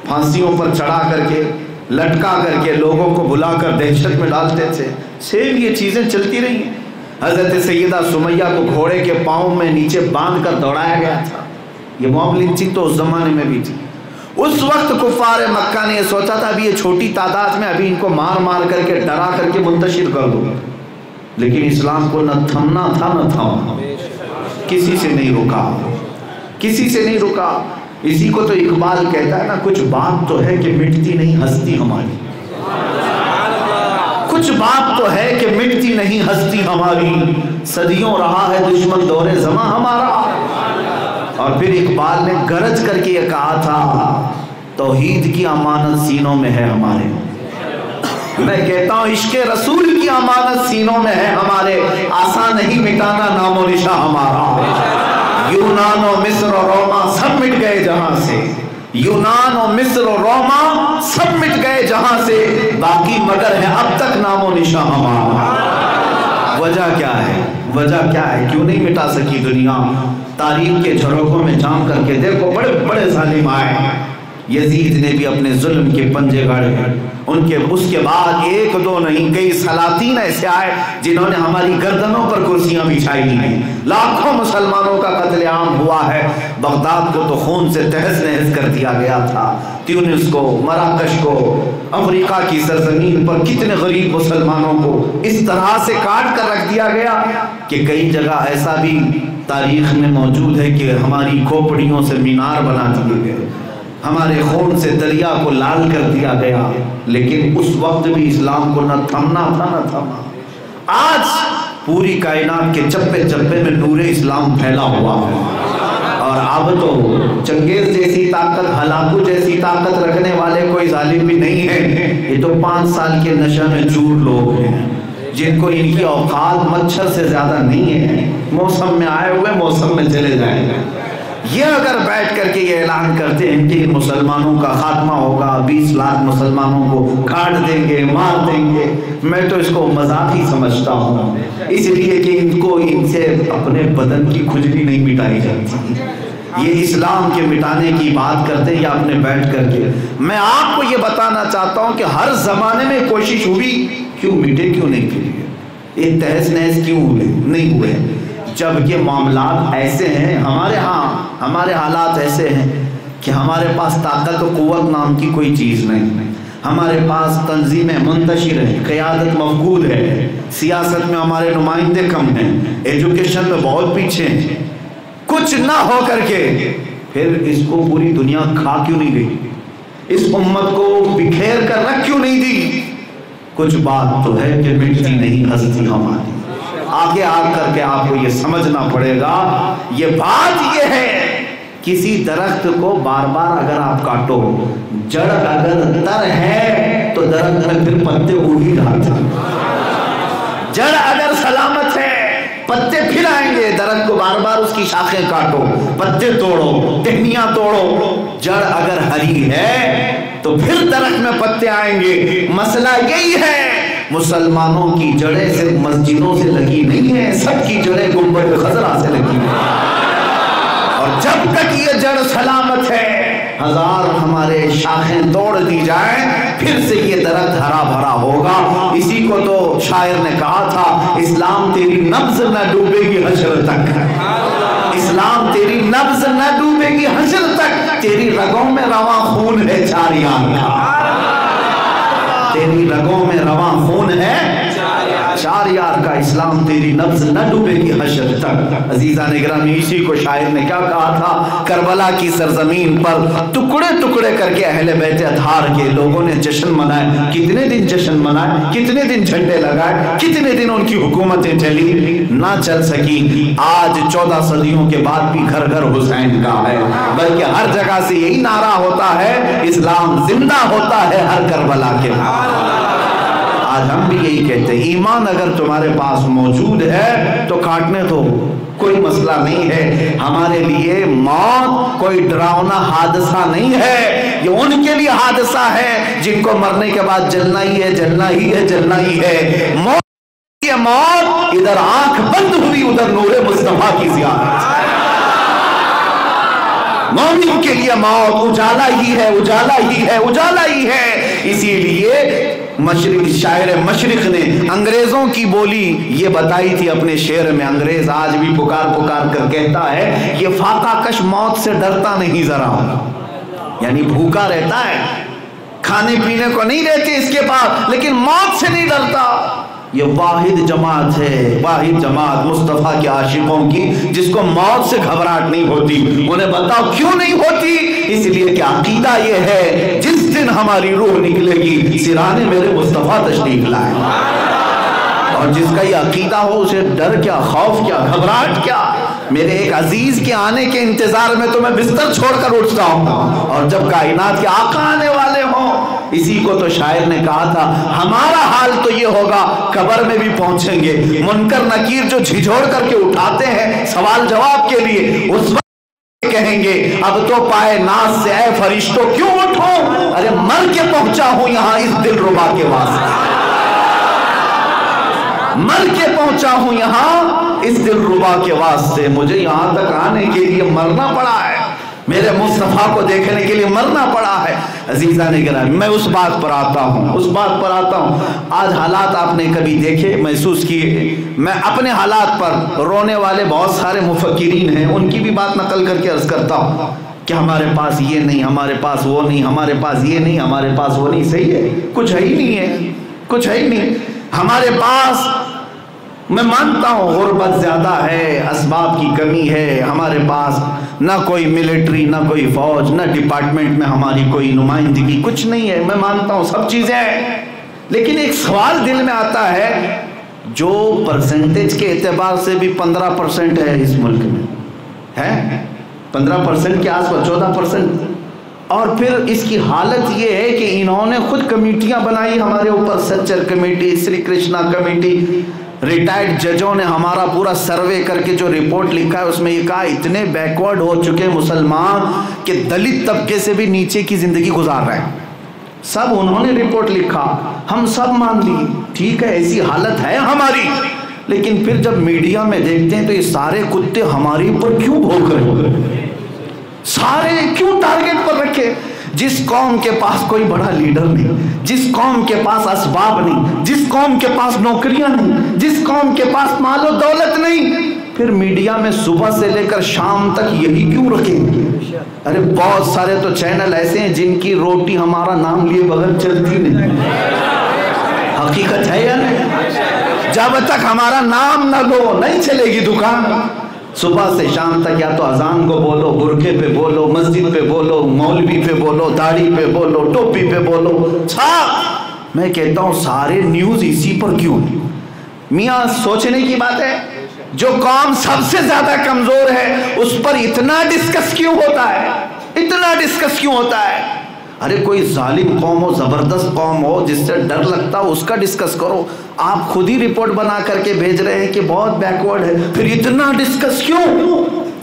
Speaker 1: پھانسیوں پر چڑھا کر کے، لٹکا کر کے لوگوں کو بلا کر دہشت میں ڈالتے تھے۔ سیم یہ چیزیں چلتی رہی ہیں۔ حضرت سیدہ سمیہ کو گھوڑے کے پاؤں میں نیچے باندھ کر دوڑایا گیا تھا۔ یہ موب لنچنگ تو اس زمانے میں بھی تھی۔ اس وقت کفار مکہ نے یہ سوچا تھا ابھی یہ چھوٹی تعداد میں ابھی ان کو مار مار کر کے ڈرا کر کے منتشر کر دو، لیکن اسلام کو نہ تھمنا تھا نہ تھما، کسی سے نہیں رکا، کسی سے نہیں رکا۔ اسی کو تو اقبال کہتا ہے نا، کچھ بات تو ہے کہ مٹتی نہیں ہستی ہماری، کچھ بات تو ہے کہ مٹتی نہیں ہستی ہماری، صدیوں رہا ہے دشمن دور زماں ہمارا۔ اور پھر اقبال نے گرج کر کے یہ کہا تھا، توحید کی امانت سینوں میں ہے ہمارے۔ میں کہتا ہوں عشق رسول کی امانت سینوں میں ہے ہمارے، آسان نہیں مٹانا نام و نشاں ہمارا۔ یونان و مصر و روما سب مٹ گئے جہاں سے، یونان و مصر و روما سب مٹ گئے جہاں سے، باقی مگر ہے اب تک نام و نشاں ہمارا۔ وجہ کیا ہے؟ وجہ کیا ہے؟ کیوں نہیں مٹا سکی دنیا؟ تاریخ کے جھروکوں میں جھانک کر کے دیکھو، بڑے بڑے ظالم آئے، یزید نے بھی اپنے ظلم کے پنجے گاڑے، ان کے اس کے بعد ایک دو نہیں کئی سلاطین ایسے آئے جنہوں نے ہماری گردنوں پر کرسیاں بچھائی ہیں۔ لاکھوں مسلمانوں کا قتل عام ہوا ہے، بغداد کو تو خون سے تہس نہس کر دیا گیا تھا، تیونس کو، مراکش کو، افریقہ کی سرزمین پر کتنے غریب مسلمانوں کو اس طرح سے کاٹ کر رکھ دیا گیا کہ کئی جگہ ایسا بھی تاریخ میں موجود ہے کہ ہماری کھوپڑیوں سے مینار بنا دیے گئے، ہمارے خون سے دریا کو لال کر دیا گیا، لیکن اس وقت بھی اسلام کو نہ تھمنا تھا نہ تھما۔ آج پوری کائنات کے چپے چپے میں نور اسلام پھیلا ہوا ہے، اور اب تو چنگیز جیسی طاقت، ہلاکو جیسی طاقت رکھنے والے کوئی ظالم بھی نہیں ہے۔ یہ تو 5 سال کے نشہ میں چور لوگ ہیں جن کو ان کی اوقات مچھر سے زیادہ نہیں ہے، موسم میں آئے ہوئے موسم میں چلے جائیں گے۔ یہ اگر بیٹھ کر کے یہ اعلان کرتے ہیں کہ مسلمانوں کا خاتمہ ہوگا، 20 لاکھ مسلمانوں کو کاٹ دیں گے، مار دیں گے، میں تو اس کو مذاق ہی سمجھتا ہوں، اس لیے کہ ان سے اپنے بدن کی کھجلی نہیں مٹائی جاتی۔ یہ اسلام کے مٹانے کی بات کرتے ہیں یا اپنے بیٹھ کر کے۔ میں آپ کو یہ بتانا چاہتا ہوں کہ ہر زمانے میں کوشش ہوئی، کیوں مٹے کیوں نہیں کیے، یہ تہس نہس کیوں ہوئے نہیں ہوئے، جب یہ معاملات ایسے ہیں۔ ہمارے حالات ایسے ہیں کہ ہمارے پاس طاقت و قوت نام کی کوئی چیز نہیں، ہمارے پاس تنظیمیں منتشر ہیں، قیادت مفقود ہے، سیاست میں ہمارے نمائندے کم ہیں، ایجوکیشن میں بہت پیچھے ہیں، کچھ نہ ہو کر کے پھر اس کو پوری دنیا کھا کیوں نہیں گئی، اس امت کو بکھیر کر رکھ کیوں نہیں دی؟ کچھ بات تو ہے کہ مٹتی نہیں ہستی ہماری۔ آگے آ کر کے آپ کو یہ سمجھنا پڑے گا، یہ بات یہ ہے، کسی درخت کو بار بار اگر آپ کاٹو، جڑ اگر تر ہے تو درخت میں پھر پتے اڑ ہی جاتے ہیں، جڑ اگر سلامت ہے پتے پھر آئیں گے۔ درخت کو بار بار اس کی شاخیں کاٹو، پتے توڑو، ٹہنیاں توڑو، جڑ اگر ہری ہے تو پھر درخت میں پتے آئیں گے۔ مسئلہ یہی ہے، مسلمانوں کی جڑیں صرف مسجدوں سے لگی نہیں ہیں، سب کی جڑیں گنبد خضرا سے لگی ہیں، اور جب تک یہ جڑ سلامت ہے 1000 ہمارے شاخیں توڑ دی جائیں پھر سے یہ درخت ہرا بھرا ہوگا۔ اسی کو تو شاعر نے کہا تھا، اسلام تیری نبض نہ ڈوبے گی حشر تک، اسلام تیری نبض نہ ڈوبے گی حشر تک، تیری رگوں میں رواں خون ہے چاریان کا، تیری رگوں میں رواں خون ہے چاریار کا، اسلام تیری نبض نہ ڈوبے گی حشر تک۔ عزیزان گرامی، اسی کو شاعر نے کیا کہا تھا، کربلا کی سرزمین پر ٹکڑے ٹکڑے کر کے اہل بیت اطہار کے لوگوں نے جشن منائے۔ کتنے دن جشن منائے، کتنے دن جھنڈے لگائے، کتنے دن ان کی حکومتیں چلی، نہ چل سکی۔ آج 14 صدیوں کے بعد بھی گھر گھر حسین کا ہے، بلکہ ہر جگہ سے یہی نعرہ ہوتا ہے، اسلام زندہ ہوتا ہے ہر کربلا کے بعد۔ آج ہم بھی یہی کہتے ہیں، ایمان اگر تمہارے پاس موجود ہے تو کاٹنے دو، کوئی مسئلہ نہیں ہے۔ ہمارے لیے موت کوئی ڈراؤنا حادثہ نہیں ہے، یہ ان کے لیے حادثہ ہے جن کو مرنے کے بعد جلنا ہی ہے، جلنا ہی ہے، جلنا ہی ہے۔ موت ادھر آنکھ بند ہوئی، ادھر نور مصطفیٰ کی زیارت۔ مومن کے لیے موت اجالا ہی ہے، اجالا ہی ہے، اجالا ہی ہے۔ اسی لیے شاعر مشرق نے انگریزوں کی بولی یہ بتائی تھی اپنے شعر میں۔ انگریز آج بھی پکار پکار کر کہتا ہے، یہ فاقہ کش موت سے ڈرتا نہیں ذرا، یعنی بھوکا رہتا ہے، کھانے پینے کو نہیں رہتے اس کے پاس، لیکن موت سے نہیں ڈرتا۔ یہ واحد جماعت ہے، واحد جماعت مصطفیٰ کے عاشقوں کی، جس کو موت سے گھبراہٹ نہیں ہوتی۔ انہیں بتاؤ کیوں نہیں ہوتی؟ اس لیے کہ عقیدہ یہ ہے، جس دن ہماری روح نکلے گی سرانے میرے مصطفیٰ تشریف لائے، اور جس کا یہ عقیدہ ہو اسے ڈر کیا، خوف کیا، گھبراہٹ کیا۔ میرے ایک عزیز کے آنے کے انتظار میں تو میں بستر چھوڑ کر اٹھتا ہوں، اور جب کائنات کے آقا آنے والے ہوں، اسی کو تو شاعر نے کہا تھا، ہمارا حال تو یہ ہوگا قبر میں بھی پہنچیں گے، منکر نکیر جو جھجھوڑ کر کے اٹھاتے ہیں سوال جواب کے لیے، اس وقت کہیں گے اب تو پائے ناز سے اے فرشتوں کیوں اٹھو، ارے مر کے پہنچا ہوں یہاں اس دل ربا کے واسطے، مر کے پہنچا ہوں یہاں اس دل ربا کے واسطے، مجھے یہاں تک آنے کے لیے مرنا پڑا ہے، میرے مصطفیٰ کو دیکھنے کے لیے مرنا پڑا ہے۔ عزیزان گرامی، میں اس بات پر آتا ہوں، آج حالات آپ نے کبھی دیکھے، محسوس کیے؟ میں اپنے حالات پر رونے والے بہت سارے مفکرین ہیں، ان کی بھی بات نقل کر کے عرض کرتا ہوں کہ ہمارے پاس یہ نہیں، ہمارے پاس وہ نہیں، ہمارے پاس یہ نہیں، ہمارے پاس وہ نہیں۔ صحیح ہے، کچھ ہے ہی نہیں ہے، کچھ ہے ہی نہیں ہمارے پاس۔ میں مانتا ہوں غربت زیادہ ہے، اسباب کی کمی ہے، ہمارے پاس نہ کوئی ملٹری، نہ کوئی فوج، نہ ڈپارٹمنٹ میں ہماری کوئی نمائندگی، کچھ نہیں ہے، میں مانتا ہوں سب چیزیں ہیں، لیکن ایک سوال دل میں آتا ہے، جو پرسنٹیج کے اعتبار سے بھی 15% ہے اس ملک میں، ہے 15% کے آس پاس 14%، اور پھر اس کی حالت یہ ہے کہ انہوں نے خود کمیٹیاں بنائی ہمارے اوپر، سچر کمیٹی، سری کرشنا کمیٹی، ریٹائرڈ ججوں نے ہمارا پورا سروے کر کے جو رپورٹ لکھا ہے اس میں یہ کہا اتنے بیکورڈ ہو چکے مسلمان کہ دلت طبقے سے بھی نیچے کی زندگی گزار رہے ہیں۔ سب انہوں نے رپورٹ لکھا، ہم سب مان لی، ٹھیک ہے ایسی حالت ہے ہماری، لیکن پھر جب میڈیا میں دیکھتے ہیں تو یہ سارے کتے ہمارے اوپر کیوں بھونک رہے ہیں، سارے کیوں ٹارگٹ پر رکھے؟ جس قوم کے پاس کوئی بڑا لیڈر نہیں، جس قوم کے پاس اسباب نہیں، جس قوم کے پاس نوکریاں نہیں، جس قوم کے پاس مال و دولت نہیں، پھر میڈیا میں صبح سے لے کر شام تک یہی کیوں رکھیں؟ ارے بہت سارے تو چینل ایسے ہیں جن کی روٹی ہمارا نام لیے بغیر چلتی نہیں، حقیقت ہے یا نہیں؟ جب تک ہمارا نام نہ لو نہیں چلے گی دکان، صبح سے شام تک یا تو اذان کو بولو، برقعے پہ بولو، مسجد پہ بولو، مولوی پہ بولو، داڑھی پہ بولو، ٹوپی پہ بولو، میں کہتا ہوں سارے نیوز اسی پر کیوں؟ میاں سوچنے کی بات ہے، جو قوم سب سے زیادہ کمزور ہے اس پر اتنا ڈسکس کیوں ہوتا ہے، اتنا ڈسکس کیوں ہوتا ہے؟ ارے کوئی ظالم قوم ہو، زبردست قوم ہو جس سے ڈر لگتا ہو، اس کا ڈسکس کرو۔ آپ خود ہی رپورٹ بنا کر کے بھیج رہے ہیں کہ بہت بیکورڈ ہے، پھر اتنا ڈسکس کیوں؟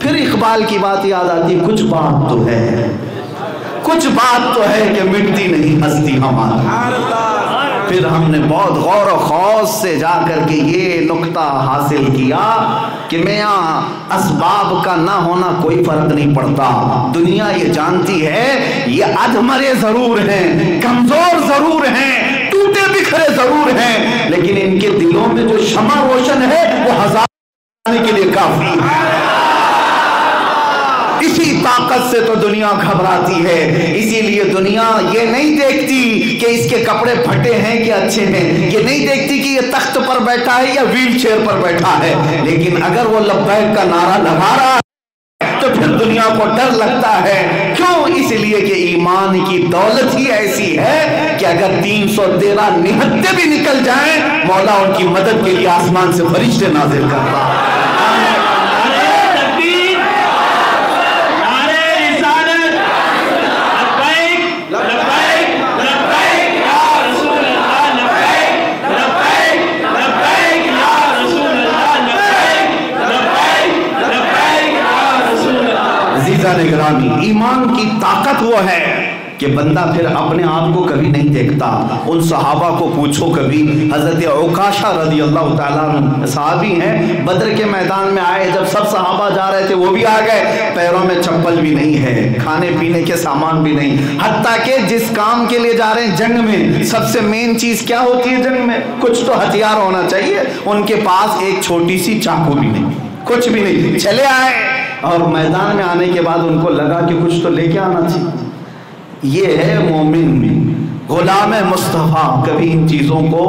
Speaker 1: پھر اقبال کی بات یاد آتی ہے، کچھ بات تو ہے، کچھ بات تو ہے کہ مٹتی نہیں ہستی ہماری۔ پھر ہم نے بہت غور و خوض سے جا کر کے یہ نقطہ حاصل کیا کہ میں یہاں اسباب کا نہ ہونا کوئی فرق نہیں پڑتا. دنیا یہ جانتی ہے یہ ادھمرے ضرور ہیں، کمزور ضرور ہیں، ٹوٹے بکھرے ضرور ہیں، لیکن ان کے دلوں میں جو شمع روشن ہے وہ ہزار کے لیے کافی ہے. اسی طاقت سے تو دنیا گھبراتی ہے. اسی لیے دنیا یہ نہیں دیکھتی کہ اس کے کپڑے پھٹے ہیں کہ اچھے ہیں، یہ نہیں دیکھتی کہ یہ تخت پر بیٹھا ہے یا ویل چیئر پر بیٹھا ہے، لیکن اگر وہ لبیک کا نعرہ لگا رہا ہے تو پھر دنیا کو ڈر لگتا ہے. کیوں؟ اس لیے کہ ایمان کی دولت ہی ایسی ہے کہ اگر 313 نہتے بھی نکل جائیں مولا ان کی مدد کے لیے آسمان سے فرشتے نازل کرتا ہے. گرامی، ایمان کی طاقت وہ ہے کہ بندہ پھر اپنے آپ کو کبھی نہیں دیکھتا. ان صحابہ کو پوچھو کبھی، حضرت عکاشہ رضی اللہ تعالیٰ عنہ صحابی ہیں، بدر کے میدان میں آئے، جب سب صحابہ جا رہے تھے وہ بھی آ گئے، پیروں میں چپل بھی نہیں ہے، کھانے پینے کے سامان بھی نہیں، حتیٰ کہ جس کام کے لیے جا رہے ہیں جنگ میں سب سے مین چیز کیا ہوتی ہے جنگ میں؟ کچھ تو ہتھیار ہونا چاہیے. ان کے پاس ایک چھوٹی سی چاقو بھی نہیں، کچھ بھی نہیں. چلے آئے اور میدان میں آنے کے بعد ان کو لگا کہ کچھ تو لے کے آنا چاہیے. یہ ہے مومن، غلام مصطفیٰ. کبھی ان چیزوں کو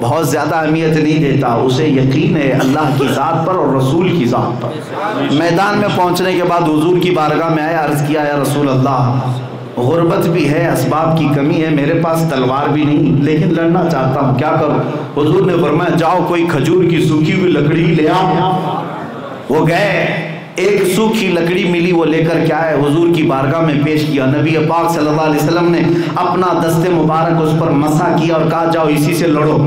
Speaker 1: بہت زیادہ اہمیت نہیں دیتا، اسے یقین ہے اللہ کی ذات پر اور رسول کی ذات پر. میدان میں پہنچنے کے بعد حضور کی بارگاہ میں آیا، عرض کیا یا رسول اللہ غربت بھی ہے، اسباب کی کمی ہے، میرے پاس تلوار بھی نہیں لیکن لڑنا چاہتا ہوں، کیا کروں؟ حضور نے فرمایا جاؤ کوئی کھجور کی سوکھی ہوئی لکڑی لے آؤ. وہ گئے، ایک سوکھی لکڑی ملی، وہ لے کر کیا ہے حضور کی بارگاہ میں پیش کیا. نبی پاک صلی اللہ علیہ وسلم نے اپنا دست مبارک اس پر مسح کیا اور کہا جاؤ اسی سے لڑو.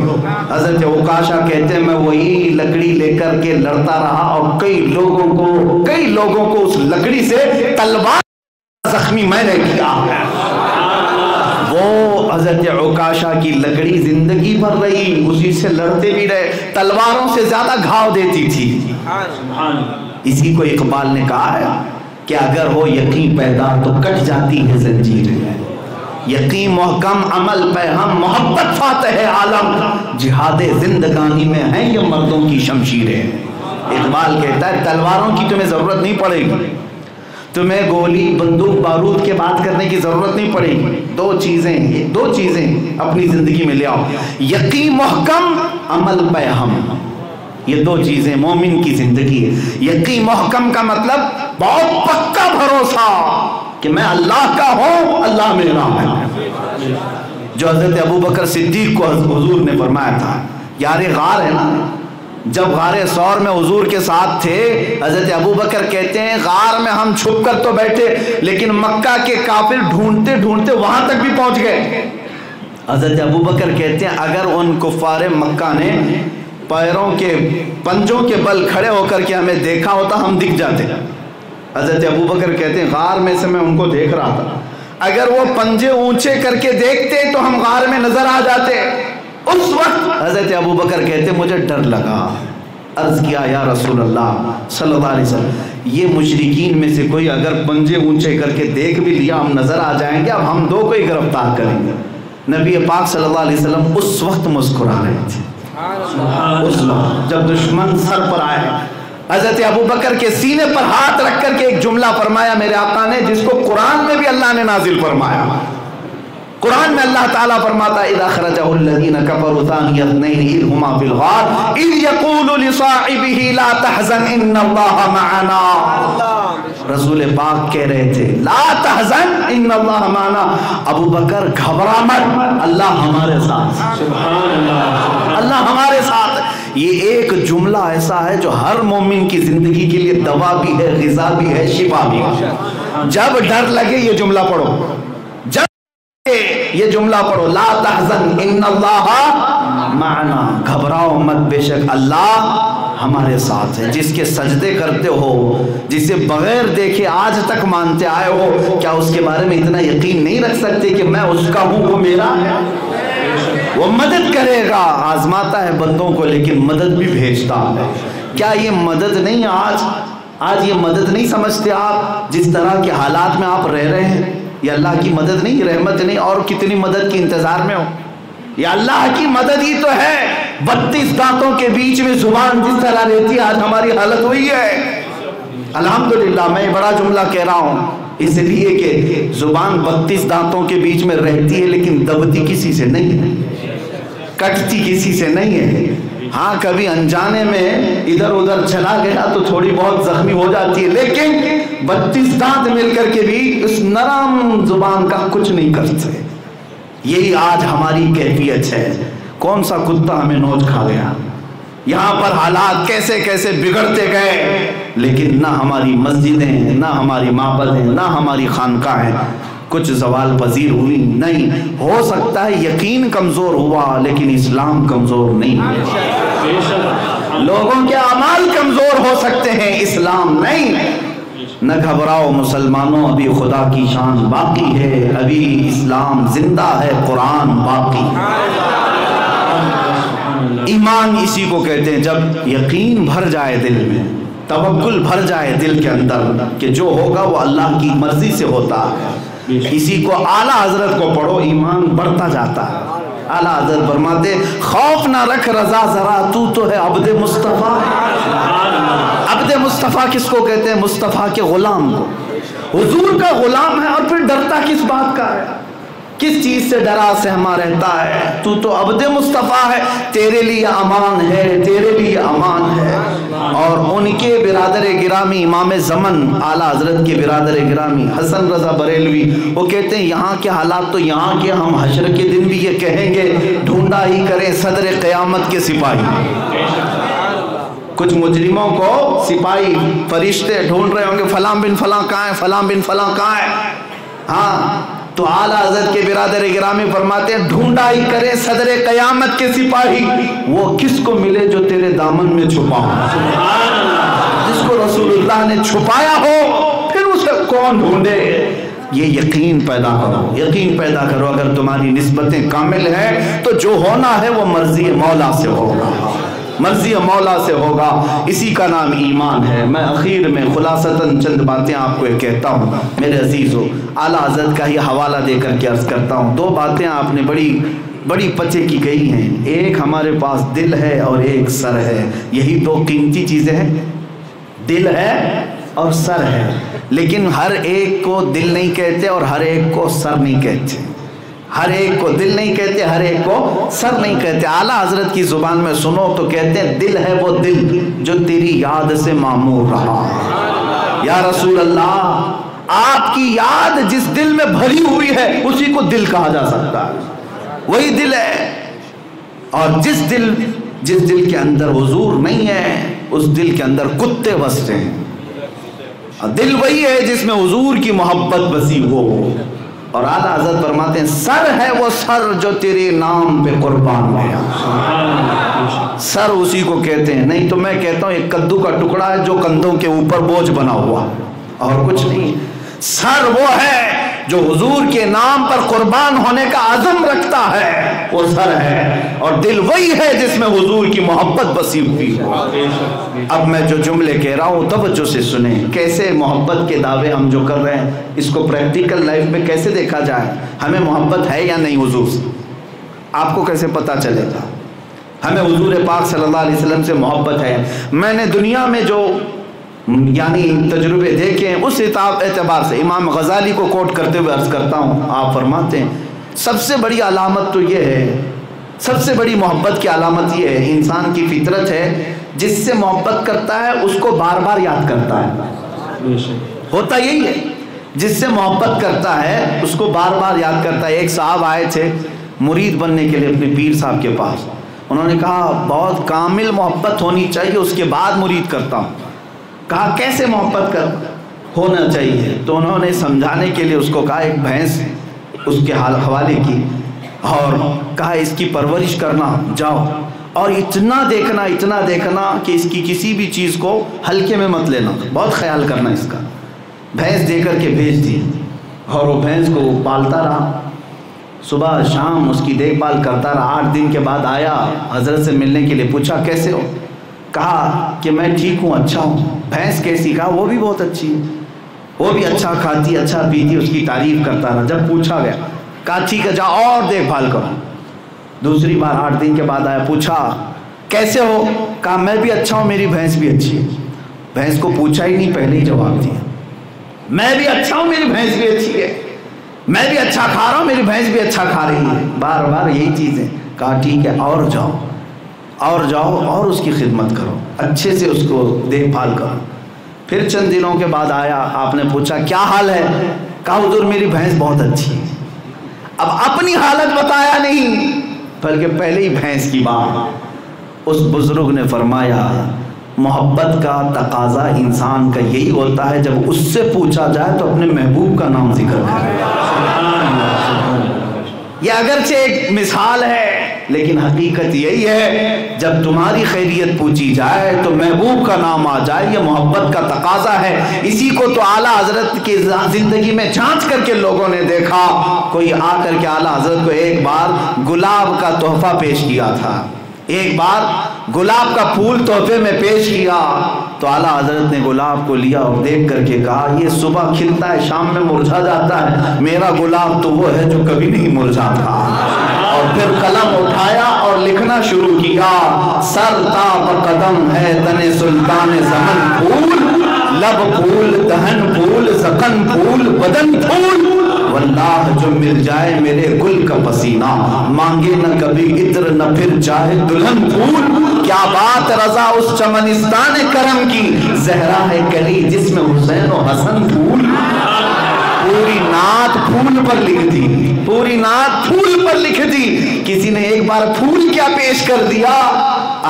Speaker 1: حضرت عکاشہ کہتے ہیں میں وہی لکڑی لے کر کے لڑتا رہا اور کئی لوگوں کو اس لکڑی سے تلوار زخمی میں نے کیا. وہ حضرت عکاشہ کی لکڑی زندگی بھر رہی، اسی سے لڑتے بھی رہے، تلواروں سے زیادہ گھاؤ دیتی تھی. اسی کو اقبال نے کہا ہے کہ اگر ہو یقین پیدا تو کٹ جاتی ہے زنجیر. یقین محکم عمل پہ ہم محبت فاتح عالم، جہاد زندگانی میں ہیں یہ مردوں کی شمشیریں. اقبال کہتا ہے تلواروں کی تمہیں ضرورت نہیں پڑے گی، تمہیں گولی بندوق بارود کے بات کرنے کی ضرورت نہیں پڑے گی. دو چیزیں اپنی زندگی میں لے آؤ، یقین محکم عمل پہ ہم. یہ دو چیزیں مومن کی زندگی ہے. یقین محکم کا مطلب بہت پکا بھروسہ کہ میں اللہ کا ہوں، اللہ میرا ہے. جو حضرت ابوبکر صدیق کو حضور نے فرمایا تھا، یار غار ہے نا، جب غار ثور میں حضور کے ساتھ تھے، حضرت ابوبکر کہتے ہیں غار میں ہم چھپ کر تو بیٹھے لیکن مکہ کے کافر ڈھونڈتے ڈھونڈتے وہاں تک بھی پہنچ گئے. حضرت ابوبکر کہتے ہیں اگر ان کفار مکہ نے پیروں کے پنجوں کے بل کھڑے ہو کر کے ہمیں دیکھا ہوتا ہم دکھ جاتے. حضرت ابوبکر کہتے ہیں غار میں سے میں ان کو دیکھ رہا تھا، اگر وہ پنجے اونچے کر کے دیکھتے تو ہم غار میں نظر آ جاتے. اس وقت حضرت ابوبکر کہتے مجھے ڈر لگا، عرض کیا یا رسول اللہ صلی اللہ علیہ وسلم یہ مشرکین میں سے کوئی اگر پنجے اونچے کر کے دیکھ بھی لیا ہم نظر آ جائیں گے، اب ہم دو کو ہی گرفتار کریں گے. نبی پاک صلی اللہ علیہ وسلم اس وقت مسکرا رہے تھے. اس وقت جب دشمن سر پر آئے، حضرت ابوبکر کے سینے پر ہاتھ رکھ کر کے ایک جملہ فرمایا میرے آقا نے، جس کو قرآن میں بھی اللہ نے نازل فرمایا. قرآن میں اللہ تعالیٰ فرماتا ہے اذا اخرجہ الذین کفروا ثانی اثنین اذ ہما فی الغار اذ یقول لصاحبہ لا تحزن ان اللہ معنا. رسول پاک کہہ رہے تھے لا تحزن ان اللہ معنا، ابو بکر گھبرا مت، اللہ ہمارے ساتھ. سبحان اللہ، اللہ ہمارے ساتھ. یہ ایک جملہ ایسا ہے جو ہر مومن کی زندگی کے لیے دوا بھی ہے، غذا بھی ہے، شفا بھی ہے. جب ڈر لگے یہ جملہ پڑھو، جب یہ جملہ پڑھو لا تحزن ان اللہ معنا، گھبراؤ مت، بے شک اللہ ہمارے ساتھ ہے. جس کے سجدے کرتے ہو، جسے بغیر دیکھے آج تک مانتے آئے ہو، کیا اس کے بارے میں اتنا یقین نہیں رکھ سکتے کہ میں اس کا ہوں، وہ میرا ہے، وہ مدد کرے گا. آزماتا ہے بندوں کو لیکن مدد بھی بھیجتا ہے. کیا یہ مدد نہیں؟ آج یہ مدد نہیں سمجھتے آپ؟ جس طرح کے حالات میں آپ رہ رہے ہیں، یہ اللہ کی مدد نہیں، رحمت نہیں؟ اور کتنی مدد کے انتظار میں ہو؟ یہ اللہ کی مدد ہی تو ہے۔ 32 دانتوں کے بیچ میں زبان جس طرح رہتی ہے، آج ہماری حالت وہی ہے۔ الحمدللہ، میں بڑا جملہ کہہ رہا ہوں اس لیے کہ زبان 32 دانتوں کے بیچ میں رہتی ہے، لیکن دبتی کسی سے نہیں ہے، کٹتی کسی سے نہیں ہے۔ ہاں کبھی انجانے میں ادھر ادھر چلا گیا تو تھوڑی بہت زخمی ہو جاتی ہے، لیکن 32 دانت مل کر کے بھی اس نرم زبان کا کچھ نہیں کرتے۔ یہی آج ہماری کیفیت ہے۔ کون سا کتا ہمیں نوچ کھا گیا؟ یہاں پر حالات کیسے کیسے بگڑتے گئے، لیکن نہ ہماری مسجدیں، نہ ہماری معبدیں، نہ ہماری خانقاہیں کچھ زوال پذیر ہوئی نہیں۔ ہو سکتا ہے یقین کمزور ہوا، لیکن اسلام کمزور نہیں ہے۔ لوگوں کے اعمال کمزور ہو سکتے ہیں، اسلام نہیں۔ نہ گھبراؤ مسلمانوں، ابھی خدا کی شان باقی ہے، ابھی اسلام زندہ ہے، قرآن باقی۔ ایمان اسی کو کہتے ہیں جب یقین بھر جائے دل میں، توکل بھر جائے دل کے اندر کہ جو ہوگا وہ اللہ کی مرضی سے ہوتا ہے۔ اسی کو اعلیٰ حضرت کو پڑھو، ایمان بڑھتا جاتا ہے۔ اعلیٰ حضرت فرماتے خوف نہ رکھ رضا ذرا، تو ہے عبد مصطفیٰ۔ عبد مصطفیٰ کس کو کہتے ہیں؟ مصطفیٰ کے غلام کو، حضور کا غلام ہے، اور پھر ڈرتا کس بات کا ہے؟ کس چیز سے ڈرا سہما رہتا ہے؟ تو عبد مصطفیٰ ہے، تیرے لیے امان ہے، تیرے لیے امان ہے۔ اور ان کے برادر گرامی امام زمن اعلیٰ حضرت کے برادر گرامی حسن رضا بریلوی، وہ کہتے ہیں یہاں کے حالات تو یہاں کے، ہم حشر کے دن بھی یہ کہیں گے ڈھونڈا ہی کریں صدر قیامت کے سپاہی۔ کچھ مجرموں کو سپاہی فرشتے ڈھونڈ رہے ہوں گے، فلاں بن فلاں کہاں ہے، فلاں بن فلاں کہاں ہے؟ ہاں تو اعلیٰ حضرت کے برادر گرامی فرماتے ہیں ڈھونڈا ہی کرے صدر قیامت کے سپاہی، وہ کس کو ملے جو تیرے دامن میں چھپا ہو، جس کو رسول اللہ نے چھپایا ہو، پھر اسے کون ڈھونڈے؟ یہ یقین پیدا کرو، یقین پیدا کرو۔ اگر تمہاری نسبتیں کامل ہیں تو جو ہونا ہے وہ مرضی مولا سے ہوگا، مرضی مولا سے ہوگا۔ اسی کا نام ایمان ہے۔ میں اخیر میں خلاصتاً چند باتیں آپ کو کہتا ہوں میرے عزیزو، اعلیٰ حضرت کا یہ حوالہ دے کر کے عرض کرتا ہوں۔ دو باتیں آپ نے بڑی پچے کی گئی ہیں، ایک ہمارے پاس دل ہے اور ایک سر ہے، یہی دو قیمتی چیزیں ہیں، دل ہے اور سر ہے۔ لیکن ہر ایک کو دل نہیں کہتے اور ہر ایک کو سر نہیں کہتے، ہر ایک کو دل نہیں کہتے، ہر ایک کو سر نہیں کہتے۔ اعلیٰ حضرت کی زبان میں سنو تو کہتے ہیں دل ہے وہ دل جو تیری یاد سے معمور رہا۔ یا رسول اللہ، آپ کی یاد جس دل میں بھری ہوئی ہے اسی کو دل کہا جا سکتا ہے، وہی دل ہے۔ اور جس دل کے اندر حضور نہیں ہے اس دل کے اندر کتے بستے ہیں۔ دل وہی ہے جس میں حضور کی محبت بسی ہو۔ اور اعلیٰ حضرت فرماتے ہیں سر ہے وہ سر جو تیرے نام پہ قربان گیا۔ سر اسی کو کہتے ہیں، نہیں تو میں کہتا ہوں ایک کدو کا ٹکڑا ہے جو کندھوں کے اوپر بوجھ بنا ہوا، اور کچھ نہیں۔ سر وہ ہے جو حضور کے نام پر قربان ہونے کا عزم رکھتا ہے، وہ سر ہے۔ اور دل وہی ہے جس میں حضور کی محبت بسی ہوئی ہے۔ اب میں جو جملے کہہ رہا ہوں توجہ سے سنیں، کیسے محبت کے دعوے ہم جو کر رہے ہیں اس کو پریکٹیکل لائف میں کیسے دیکھا جائے، ہمیں محبت ہے یا نہیں حضور سے، آپ کو کیسے پتہ چلے گا؟ ہمیں حضور پاک صلی اللہ علیہ وسلم سے محبت ہے۔ میں نے دنیا میں جو تجربے دیکھے ہیں اس اعتبار سے امام غزالی کو کوٹ کرتے ہوئے عرض کرتا ہوں، آپ فرماتے ہیں سب سے بڑی علامت تو یہ ہے، سب سے بڑی محبت کی علامت یہ ہے، انسان کی فطرت ہے جس سے محبت کرتا ہے اس کو بار بار یاد کرتا ہے، ہوتا یہی ہے، جس سے محبت کرتا ہے اس کو بار بار یاد کرتا ہے۔ ایک صاحب آئے تھے مرید بننے کے لیے اپنے پیر صاحب کے پاس، انہوں نے کہا بہت کامل محبت ہونی چاہیے اس کے بعد مرید کرتا ہوں۔ کہا کیسے محبت ہونا چاہیے؟ تو انہوں نے سمجھانے کے لیے اس کو کہا ایک بھینس اس کے حوالے کی اور کہا اس کی پرورش کرنا، جاؤ اور اتنا دیکھنا کہ اس کی کسی بھی چیز کو ہلکے میں مت لینا، بہت خیال کرنا اس کا۔ بھینس دے کر کے بھیج دی اور وہ بھینس کو پالتا رہا، صبح شام اس کی دیکھ بھال کرتا رہا۔ 8 دن کے بعد آیا حضرت سے ملنے کے لیے، پوچھا کیسے ہو؟ کہا کہ میں ٹھیک ہوں، اچھا ہوں۔ بھینس کیسی؟ کہا وہ بھی بہت اچھی ہے، وہ بھی اچھا کھاتی، اچھا پیتی، اس کی تعریف کرتا رہا۔ جب پوچھا گیا کہا ٹھیک ہے جاؤ اور دیکھ بھال کرو۔ دوسری بار 8 دن کے بعد آیا، پوچھا کیسے ہو؟ کہا میں بھی اچھا ہوں، میری بھینس بھی اچھی ہے۔ بھینس کو پوچھا ہی نہیں، پہلے ہی جواب دیا، میں بھی اچھا ہوں، میری بھینس بھی اچھی ہے، میں بھی اچھا کھا رہا ہوں، میری بھینس بھی اچھا کھا رہی ہے، بار بار یہی چیزیں۔ کہا ٹھیک ہے اور جاؤ اور جاؤ اور اس کی خدمت کرو، اچھے سے اس کو دیکھ بھال کرو۔ پھر چند دنوں کے بعد آیا، آپ نے پوچھا کیا حال ہے؟ کہا حضور میری بھینس بہت اچھی ہے۔ اب اپنی حالت بتایا نہیں بلکہ پہلے ہی بھینس کی بات۔ اس بزرگ نے فرمایا محبت کا تقاضا انسان کا یہی ہوتا ہے، جب اس سے پوچھا جائے تو اپنے محبوب کا نام ذکر کرے۔ یہ اگرچہ ایک مثال ہے لیکن حقیقت یہی ہے، جب تمہاری خیریت پوچھی جائے تو محبوب کا نام آ جائے، یہ محبت کا تقاضا ہے۔ اسی کو تو اعلیٰ حضرت کی زندگی میں جانچ کر کے لوگوں نے دیکھا۔ کوئی آ کر کے اعلیٰ حضرت کو ایک بار گلاب کا تحفہ پیش کیا تھا، ایک بار گلاب کا پھول تحفے میں پیش کیا تو اعلیٰ حضرت نے گلاب کو لیا اور دیکھ کر کے کہا یہ صبح کھلتا ہے شام میں مرجھا جاتا ہے، میرا گلاب تو وہ ہے جو کبھی نہیں مرجھاتا۔ اور پھر قلم اٹھایا اور لکھنا شروع کیا، سر تا قدم ہے تن سلطان زمن پھول، لب پھول دہن پھول زکن پھول بدن پھول، واللہ جو مل جائے میرے گل کا پسینہ، مانگے نہ کبھی عطر نہ پھر چاہے دلہن پھول۔ کیا بات رضا اس چمنستان کرم کی، زہرا ہے کلی جس میں حسین و حسن پھول۔ پوری نعت پھول پر لکھ دی، پوری نعت پھول پر لکھ دی۔ کسی نے ایک بار پھول کیا پیش کر دیا،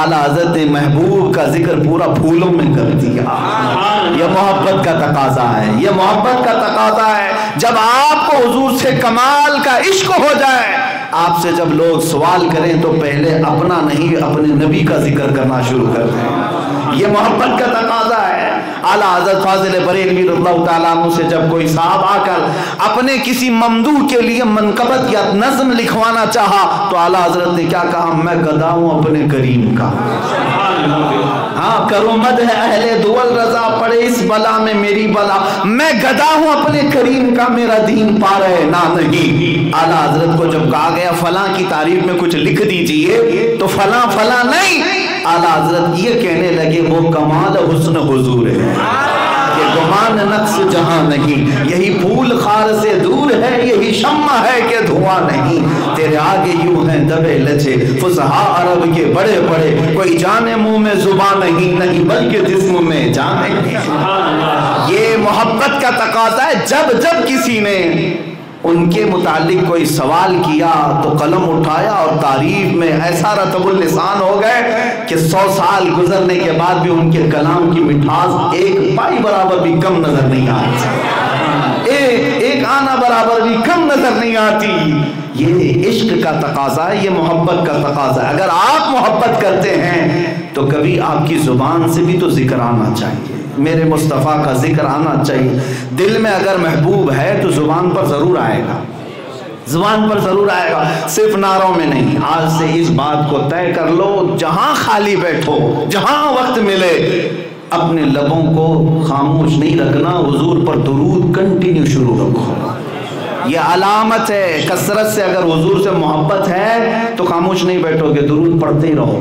Speaker 1: اعلیٰ حضرت نے محبوب کا ذکر پورا پھولوں میں کر دیا۔ یہ محبت کا تقاضا ہے، یہ محبت کا تقاضا ہے۔ جب آپ کو حضور سے کمال کا عشق ہو جائے، آپ سے جب لوگ سوال کریں تو پہلے اپنا نہیں اپنے نبی کا ذکر کرنا شروع کر دیں، یہ محبت کا تقاضا ہے۔ اعلیٰ حضرت فاضل بریلوی رضی اللہ تعالیٰ عنہ سے جب کوئی صاحب آ کر اپنے کسی ممدوح کے لیے منقبت یا نظم لکھوانا چاہا تو اعلیٰ حضرت نے کیا کہا، میں گدا ہوں اپنے کریم کا، ہاں کرو مد ہے اہل دول رضا پڑے اس بلا میں میری بلا، میں گدا ہوں اپنے کریم کا، میرا دین پا رہے نہ نہیں۔ اعلیٰ حضرت کو جب کہا گیا فلاں کی تعریف میں کچھ لکھ دیجئے تو فلاں فلاں نہیں، اعلیٰ حضرت یہ کہنے لگے وہ کمال حسن حضور ہے، یہ گمان نقص جہاں نہیں، یہی پھول خار سے دور ہے، یہی شمع ہے کہ دھواں نہیں، تیرے آگے یوں ہیں دبے لچے فصحا عرب کے بڑے بڑے، کوئی جانے منہ میں زبان نہیں بلکہ جسم میں جان نہیں۔ یہ محبت کا تقاضا ہے۔ جب جب کسی نے ان کے متعلق کوئی سوال کیا تو قلم اٹھایا اور تعریف میں ایسا رطب اللسان ہو گئے کہ 100 سال گزرنے کے بعد بھی ان کے کلام کی مٹھاس ایک پائی برابر بھی کم نظر نہیں آتی، ایک آنا برابر بھی کم نظر نہیں آتی۔ یہ عشق کا تقاضا ہے، یہ محبت کا تقاضا ہے۔ اگر آپ محبت کرتے ہیں تو کبھی آپ کی زبان سے بھی تو ذکر آنا چاہیے، میرے مصطفیٰ کا ذکر آنا چاہیے۔ دل میں اگر محبوب ہے تو زبان پر ضرور آئے گا، زبان پر ضرور آئے گا، صرف نعروں میں نہیں۔ آج سے اس بات کو طے کر لو، جہاں خالی بیٹھو، جہاں وقت ملے، اپنے لبوں کو خاموش نہیں رکھنا، حضور پر درود کنٹینیو شروع رکھو۔ یہ علامت ہے کثرت سے، اگر حضور سے محبت ہے تو خاموش نہیں بیٹھو گے، درود پڑھتے ہی رہو۔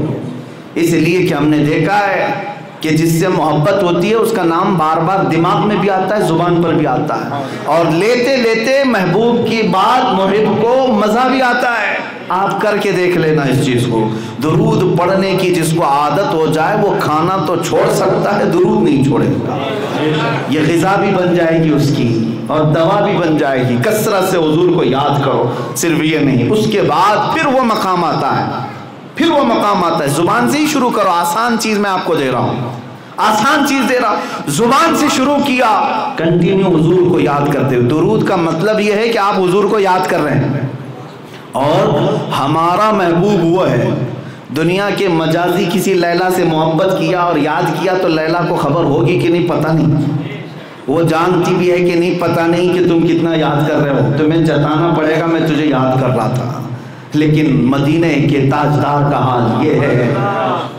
Speaker 1: اس لیے کہ ہم نے دیکھا ہے کہ جس سے محبت ہوتی ہے اس کا نام بار بار دماغ میں بھی آتا ہے، زبان پر بھی آتا ہے، اور لیتے لیتے محبوب کی بات محب کو مزہ بھی آتا ہے۔ آپ کر کے دیکھ لینا اس چیز کو، درود پڑھنے کی جس کو عادت ہو جائے وہ کھانا تو چھوڑ سکتا ہے، درود نہیں چھوڑے گا۔ یہ غذا بھی بن جائے گی اس کی اور دوا بھی بن جائے گی۔ کثرت سے حضور کو یاد کرو، صرف یہ نہیں، اس کے بعد پھر وہ مقام آتا ہے، پھر وہ مقام آتا ہے۔ زبان سے ہی شروع کرو، آسان چیز میں آپ کو دے رہا ہوں، آسان چیز دے رہا ہوں۔ زبان سے شروع کیا، کنٹینیو حضور کو یاد کرتے ہو۔ درود کا مطلب یہ ہے کہ آپ حضور کو یاد کر رہے ہیں، اور ہمارا محبوب وہ ہے۔ دنیا کے مجازی کسی لیلا سے محبت کیا اور یاد کیا تو لیلا کو خبر ہوگی کہ نہیں پتہ نہیں، وہ جانتی بھی ہے کہ نہیں پتہ نہیں کہ تم کتنا یاد کر رہے ہو، تمہیں جتانا پڑے گا میں تجھے یاد کر رہا تھا۔ لیکن مدینے کے تاجدار کا حال یہ ہے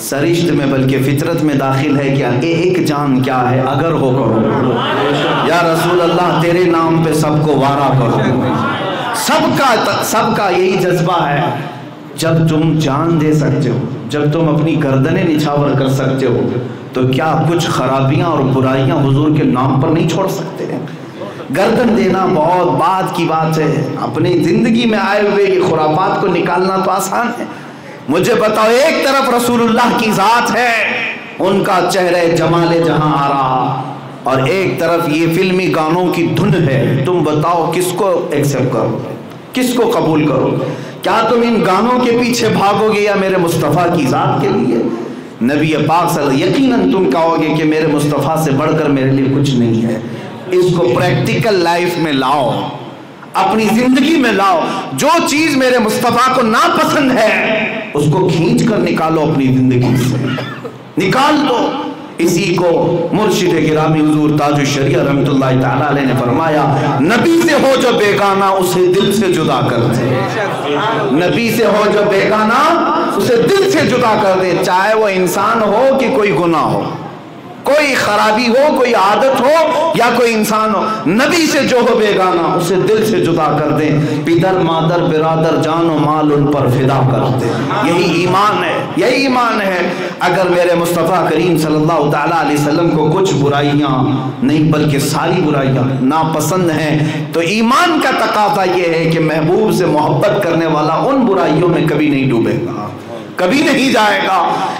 Speaker 1: سرشت میں بلکہ فطرت میں داخل ہے کیا کہ ایک جان کیا ہے اگر ہو کرو یا رسول اللہ تیرے نام پہ سب کو وارا کرو. سب کا یہی جذبہ ہے. جب تم جان دے سکتے ہو، جب تم اپنی گردنیں نچھاور کر سکتے ہو، تو کیا کچھ خرابیاں اور برائیاں حضور کے نام پر نہیں چھوڑ سکتے ہیں؟ گردن دینا بہت بعد کی بات ہے. اپنی زندگی میں آئے ہوئے یہ خرافات کو نکالنا تو آسان ہے. مجھے بتاؤ، ایک طرف رسول اللہ کی ذات ہے، ان کا چہرہ جمال جہاں آ رہا، اور ایک طرف یہ فلمی گانوں کی دھن ہے. تم بتاؤ کس کو ایکسپٹ کرو، کس کو قبول کرو؟ کیا تم ان گانوں کے پیچھے بھاگو گے یا میرے مصطفیٰ کی ذات کے لیے؟ نبی پاک صلی اللہ علیہ وسلم، یقیناً تم کہو گے کہ میرے مصطفیٰ سے بڑھ کر میرے لیے کچھ نہیں ہے. اس کو پریکٹیکل لائف میں لاؤ، اپنی زندگی میں لاؤ. جو چیز میرے مصطفیٰ کو ناپسند ہے اس کو کھینچ کر نکالو اپنی زندگی سے، نکال دو. اسی کو مرشد گرامی حضور تاج الشریعہ رحمۃ اللہ تعالی علیہ نے فرمایا، نبی سے ہو جو بیگانہ اسے دل سے جدا کر دے. نبی سے ہو جو بیگانہ اسے دل سے جدا کر دے، چاہے وہ انسان ہو کہ کوئی گناہ ہو، کوئی خرابی ہو، کوئی عادت ہو یا کوئی انسان ہو. نبی سے جو ہو بیگانہ اسے دل سے جدا کر دیں. پدر مادر برادر جان و مال ان پر فدا کر دیں. یہی ایمان ہے، یہی ایمان ہے. اگر میرے مصطفیٰ کریم صلی اللہ تعالیٰ علیہ وسلم کو کچھ برائیاں نہیں بلکہ ساری برائیاں ناپسند ہیں، تو ایمان کا تقاضا یہ ہے کہ محبوب سے محبت کرنے والا ان برائیوں میں کبھی نہیں ڈوبے گا، کبھی نہیں جائے گا.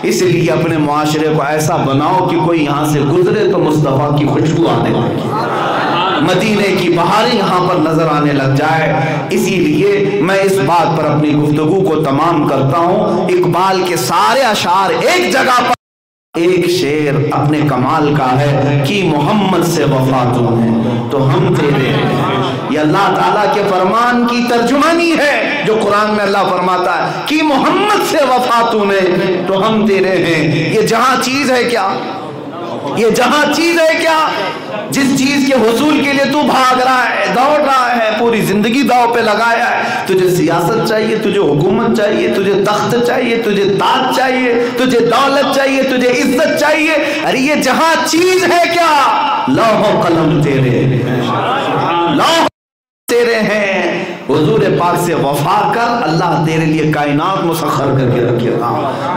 Speaker 1: اس لیے اپنے معاشرے کو ایسا بناؤ کہ کوئی یہاں سے گزرے تو مصطفیٰ کی خوشبو آنے لگے، مدینے کی بہاریں یہاں پر نظر آنے لگ جائے. اسی لیے میں اس بات پر اپنی گفتگو کو تمام کرتا ہوں. اقبال کے سارے اشعار ایک جگہ پر ایک شعر اپنے کمال کا ہے کہ محمد سے وفا تو ہے تو ہم تیرے ہیں. یہ اللہ تعالیٰ کے فرمان کی ترجمانی ہے جو قرآن میں اللہ فرماتا ہے کہ محمد سے وفا تو نے تو ہم تیرے ہیں. یہ جہاں چیز ہے کیا، یہ جہاں چیز ہے کیا جس چیز کے حصول کے لیے تو بھاگ رہا ہے، دوڑ رہا ہے، پوری زندگی داؤ پہ لگایا ہے. تجھے سیاست چاہیے، تجھے حکومت چاہیے، تجھے تخت چاہیے، تجھے تاج چاہیے، تجھے دولت چاہیے، تجھے عزت چاہیے. ارے یہ جہاں چیز ہے کیا، لوح و قلم تیرے، لوح تیرے ہیں. حضور پاک سے وفا کر، اللہ تیرے لیے کائنات مسخر کر کے رکھے گا.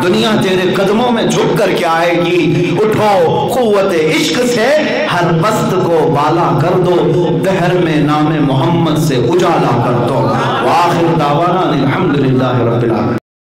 Speaker 1: دنیا تیرے قدموں میں جھک کر کے آئے گی. اٹھو قوت عشق سے ہر پست کو بالا کر دو، دہر میں نام محمد سے اجالا کر دو. وآخر دعوانا الحمدللہ رب العالمین.